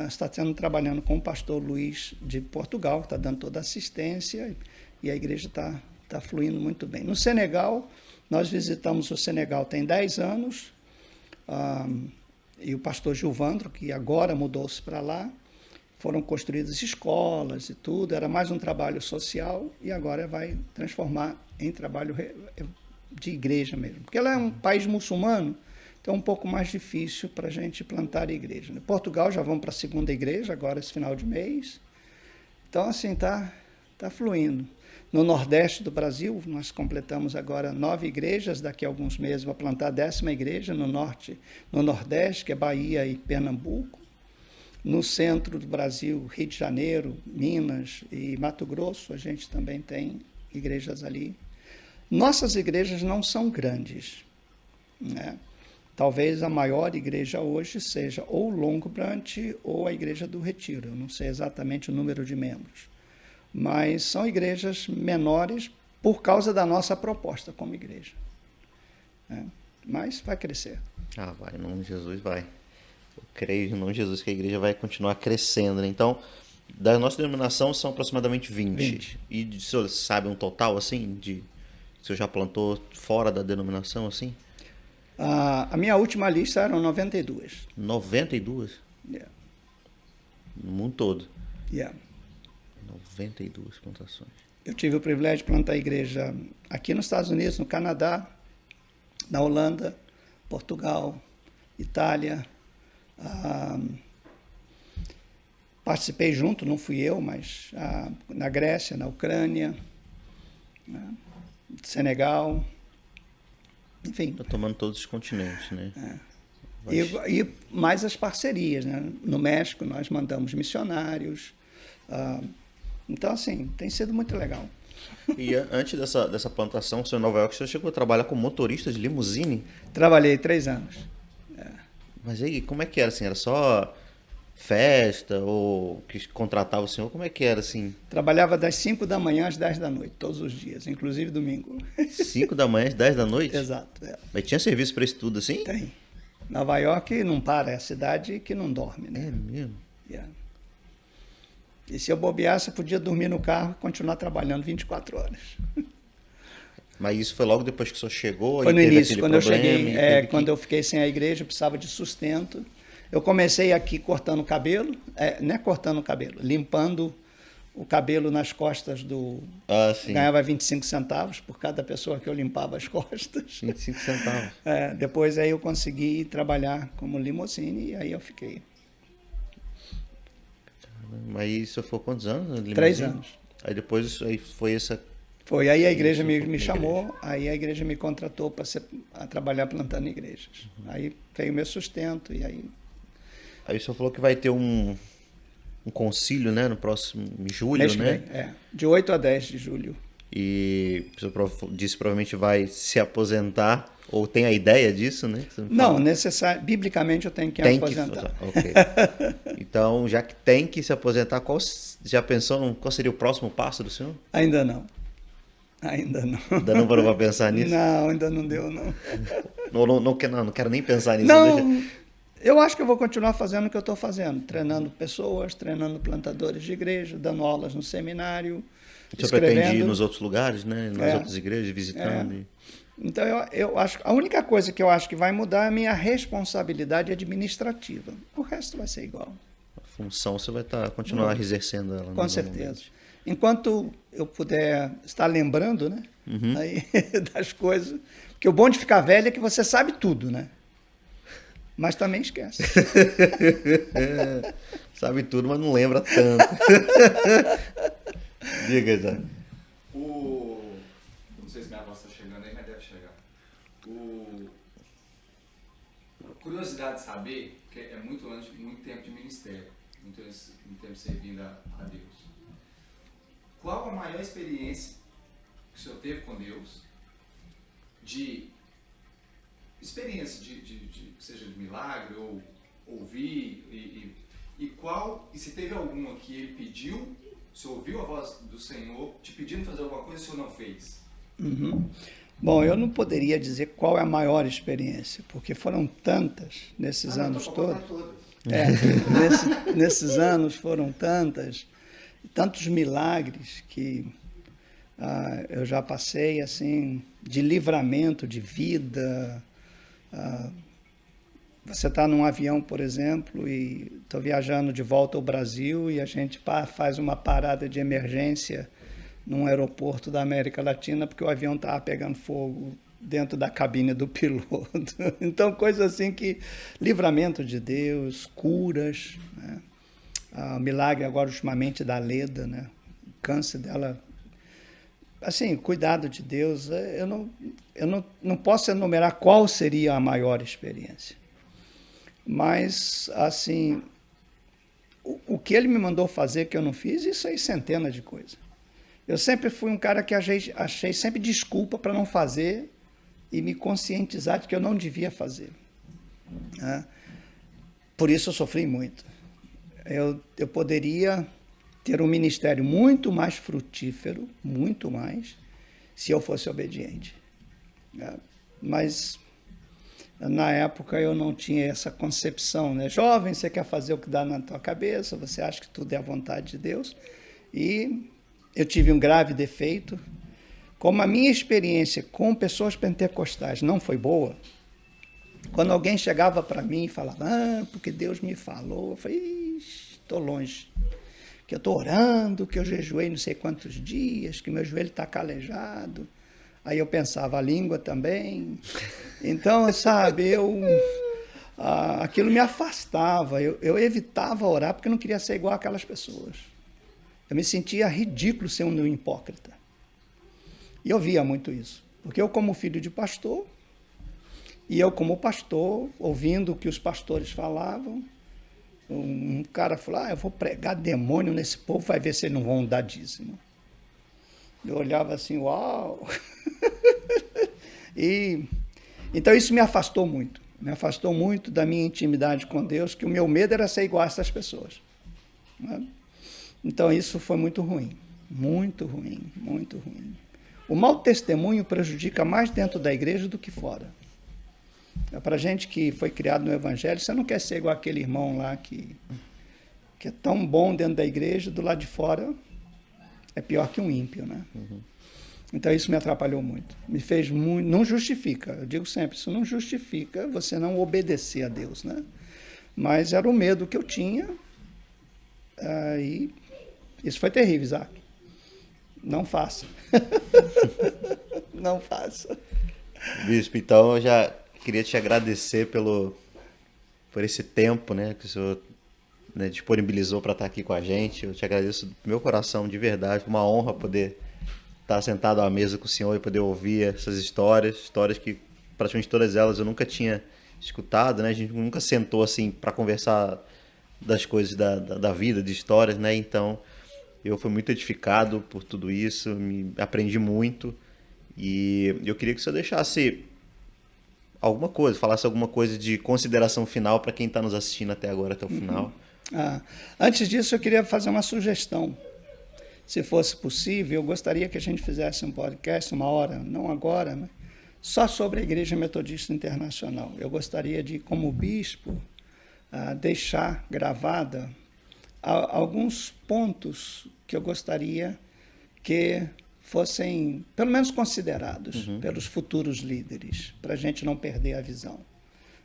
está trabalhando com o pastor Luiz de Portugal, que está dando toda a assistência, e a igreja está fluindo muito bem. No Senegal, nós visitamos o Senegal tem 10 anos, e o pastor Gilvandro, que agora mudou-se para lá, foram construídas escolas e tudo, era mais um trabalho social e agora vai transformar em trabalho de igreja mesmo. Porque ela é um país muçulmano, então é um pouco mais difícil para a gente plantar igreja. Em Portugal já vamos para a 2ª igreja, agora esse final de mês. Então, assim, tá fluindo. No Nordeste do Brasil, nós completamos agora 9 igrejas, daqui a alguns meses vou plantar a 10ª igreja no Nordeste, que é Bahia e Pernambuco. No centro do Brasil, Rio de Janeiro, Minas e Mato Grosso, a gente também tem igrejas ali. Nossas igrejas não são grandes, né? Talvez a maior igreja hoje seja ou Long Branch ou a Igreja do Retiro. Eu não sei exatamente o número de membros, mas são igrejas menores por causa da nossa proposta como igreja, né? Mas vai crescer. Vai, em nome de Jesus vai. Eu creio em nome de Jesus que a igreja vai continuar crescendo, né? Então, da nossa denominação são aproximadamente 20. E o senhor sabe um total, assim, o senhor já plantou fora da denominação, assim? A minha última lista eram 92. 92? Yeah. No mundo todo? Yeah. 92 plantações. Eu tive o privilégio de plantar igreja aqui nos Estados Unidos, no Canadá, na Holanda, Portugal, Itália. Participei junto, não fui eu, mas na Grécia, na Ucrânia, né, Senegal, enfim. Está tomando todos os continentes, né? E mais as parcerias, né? No México nós mandamos missionários. Então, assim, tem sido muito legal. E antes dessa plantação, seu em Nova York, você chegou a trabalhar como motorista de limusine? Trabalhei 3 anos. Mas aí, como é que era, assim? Era só festa ou que contratava o senhor? Como é que era, assim? Trabalhava das 5 da manhã às 10 da noite, todos os dias, inclusive domingo. 5 da manhã às 10 da noite? Exato. Mas tinha serviço para isso tudo, assim? Tem. Nova York não para, é a cidade que não dorme, né? É mesmo? Yeah. E se eu bobeasse, eu podia dormir no carro e continuar trabalhando 24 horas. Mas isso foi logo depois que o senhor chegou? Foi no início, quando eu cheguei. Quando eu fiquei sem a igreja, eu precisava de sustento. Eu comecei aqui cortando o cabelo, não é cortando o cabelo, limpando o cabelo nas costas do... Sim. Ganhava 25 centavos por cada pessoa que eu limpava as costas. 25 centavos. Depois aí eu consegui trabalhar como limousine e aí eu fiquei. Mas isso foi quantos anos? 3 anos. Aí depois isso aí foi essa... Foi, aí a igreja me chamou, aí a igreja me contratou para trabalhar plantando igrejas. Aí veio o meu sustento e aí... Aí o senhor falou que vai ter um concílio, né, no próximo em julho, mês que né? vem, de 8 a 10 de julho. E o senhor disse que provavelmente vai se aposentar, ou tem a ideia disso, né? Não, necessário. Biblicamente eu tenho que me aposentar. Ok. Então, já que tem que se aposentar, já pensou qual seria o próximo passo do senhor? Ainda não. Ainda não. Ainda não parou para pensar nisso? Não, ainda não deu, não. Não quero nem pensar nisso. Não, eu acho que eu vou continuar fazendo o que eu estou fazendo, treinando pessoas, treinando plantadores de igreja, dando aulas no seminário, o senhor pretende ir nos outros lugares, né? Nas outras igrejas, visitando? Então, eu acho a única coisa que eu acho que vai mudar é a minha responsabilidade administrativa. O resto vai ser igual. A função você vai continuar exercendo ela. Com certeza. Enquanto eu puder estar lembrando, né? Aí, das coisas. Porque o bom de ficar velho é que você sabe tudo, né? Mas também esquece. Sabe tudo, mas não lembra tanto. Diga, Isaac. Não sei se minha voz está chegando aí, mas deve chegar. Curiosidade de saber, que é muito tempo de ministério, muito tempo servindo a Deus. Qual a maior experiência que o senhor teve com Deus, experiência seja de milagre ou ouvir, e se teve alguma que ele pediu, o senhor ouviu a voz do Senhor te pedindo fazer alguma coisa e o senhor não fez? Bom, eu não poderia dizer qual é a maior experiência, porque foram tantas nesses anos todos. Nesses anos foram tantos milagres que eu já passei, assim, de livramento de vida. Você está num avião, por exemplo, e estou viajando de volta ao Brasil e a gente faz uma parada de emergência num aeroporto da América Latina porque o avião estava pegando fogo dentro da cabine do piloto. Então, coisas assim que... Livramento de Deus, curas, né? Milagre agora ultimamente da Leda, né? O câncer dela... Assim, cuidado de Deus. Eu não posso enumerar qual seria a maior experiência. Mas, assim, o que ele me mandou fazer que eu não fiz, isso aí centenas de coisas. Eu sempre fui um cara que achei sempre desculpa para não fazer e me conscientizar de que eu não devia fazer. Né? Por isso eu sofri muito. Eu poderia ter um ministério muito mais frutífero, muito mais, se eu fosse obediente. Né? Mas... Na época eu não tinha essa concepção, né? Jovem, você quer fazer o que dá na tua cabeça, você acha que tudo é a vontade de Deus. E eu tive um grave defeito. Como a minha experiência com pessoas pentecostais não foi boa, quando alguém chegava para mim e falava, porque Deus me falou, eu falei, estou longe. Que eu estou orando, que eu jejuei não sei quantos dias, que meu joelho está calejado. Aí eu pensava, a língua também. Então, sabe, aquilo me afastava. Eu evitava orar porque eu não queria ser igual aquelas pessoas. Eu me sentia ridículo ser um hipócrita. E eu via muito isso. Porque eu, como filho de pastor, e eu, como pastor, ouvindo o que os pastores falavam, um cara falou, eu vou pregar demônio nesse povo, vai ver se eles não vão dar dízimo. Eu olhava assim, uau! Então isso me afastou muito da minha intimidade com Deus, que o meu medo era ser igual a essas pessoas. Né? Então isso foi muito ruim, muito ruim, muito ruim. O mau testemunho prejudica mais dentro da igreja do que fora. Para gente que foi criado no Evangelho, você não quer ser igual aquele irmão lá que é tão bom dentro da igreja, do lado de fora é pior que um ímpio, né? Então isso me atrapalhou muito. Me fez muito... Não justifica, eu digo sempre, isso não justifica você não obedecer a Deus, né? Mas era o medo que eu tinha, e Isso foi terrível, Isaac. Não faça. Não faça. Bispo, então eu já queria te agradecer por esse tempo, né, que o senhor, né, disponibilizou para estar aqui com a gente. Eu te agradeço do meu coração, de verdade. Foi uma honra poder estar sentado à mesa com o senhor e poder ouvir essas histórias que praticamente todas elas eu nunca tinha escutado, né? A gente nunca sentou assim para conversar das coisas da vida, de histórias, né? Então eu fui muito edificado por tudo isso, aprendi muito e eu queria que o senhor deixasse alguma coisa, falasse alguma coisa de consideração final para quem está nos assistindo até agora, até o final. Antes disso, eu queria fazer uma sugestão. Se fosse possível, eu gostaria que a gente fizesse um podcast, 1 hora, não agora, mas só sobre a Igreja Metodista Internacional. Eu gostaria de, como bispo, deixar gravada alguns pontos que eu gostaria que fossem, pelo menos, considerados pelos futuros líderes, para a gente não perder a visão.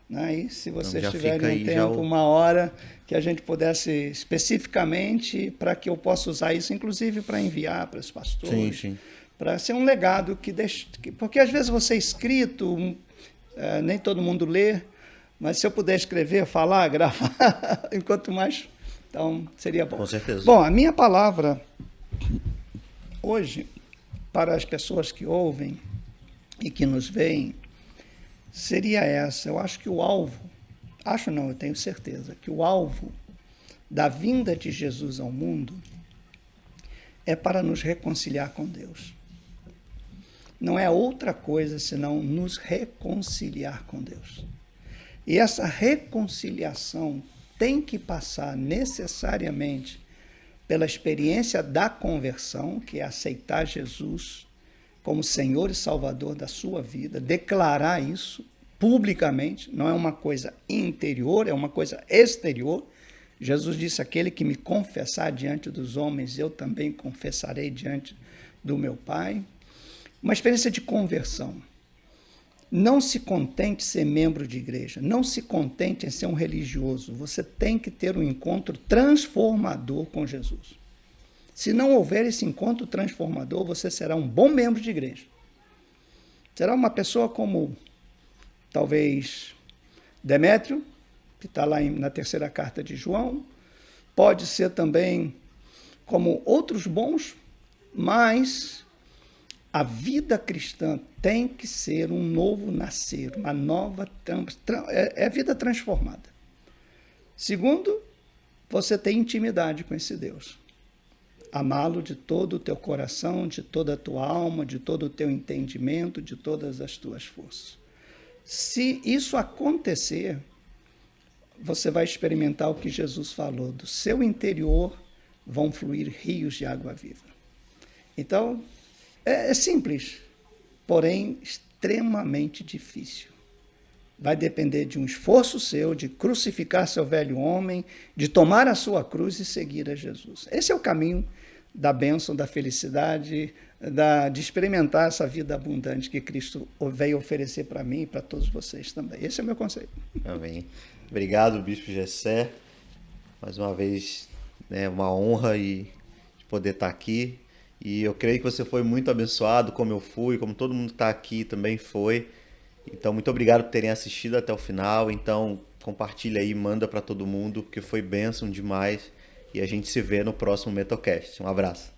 E se vocês tiverem um tempo, 1 hora, que a gente pudesse especificamente, para que eu possa usar isso, inclusive para enviar para os pastores, para ser um legado que deixe... Porque às vezes você é escrito, nem todo mundo lê, mas se eu puder escrever, falar, gravar, enquanto mais, então seria bom. Com certeza. Bom, a minha palavra hoje, para as pessoas que ouvem e que nos veem, seria essa. Eu acho que o alvo, eu tenho certeza, que o alvo da vinda de Jesus ao mundo é para nos reconciliar com Deus. Não é outra coisa senão nos reconciliar com Deus. E essa reconciliação tem que passar necessariamente pela experiência da conversão, que é aceitar Jesus como Senhor e Salvador da sua vida, declarar isso publicamente, não é uma coisa interior, é uma coisa exterior. Jesus disse, aquele que me confessar diante dos homens, eu também confessarei diante do meu Pai. Uma experiência de conversão. Não se contente em ser membro de igreja, não se contente em ser um religioso, você tem que ter um encontro transformador com Jesus. Se não houver esse encontro transformador, você será um bom membro de igreja. Será uma pessoa como, talvez, Demétrio, que está lá na 3ª carta de João. Pode ser também como outros bons, mas a vida cristã tem que ser um novo nascer, uma nova... É vida transformada. Segundo, você tem intimidade com esse Deus. Amá-lo de todo o teu coração, de toda a tua alma, de todo o teu entendimento, de todas as tuas forças. Se isso acontecer, você vai experimentar o que Jesus falou. Do seu interior vão fluir rios de água viva. Então, é simples, porém extremamente difícil. Vai depender de um esforço seu, de crucificar seu velho homem, de tomar a sua cruz e seguir a Jesus. Esse é o caminho da bênção, da felicidade, de experimentar essa vida abundante que Cristo veio oferecer para mim e para todos vocês também. Esse é o meu conselho. Amém. Obrigado, Bispo Gessé. Mais uma vez, uma honra de poder estar aqui. E eu creio que você foi muito abençoado, como eu fui, como todo mundo que está aqui também foi. Então, muito obrigado por terem assistido até o final. Então, compartilha aí, manda para todo mundo, porque foi bênção demais. E a gente se vê no próximo Metocast. Um abraço.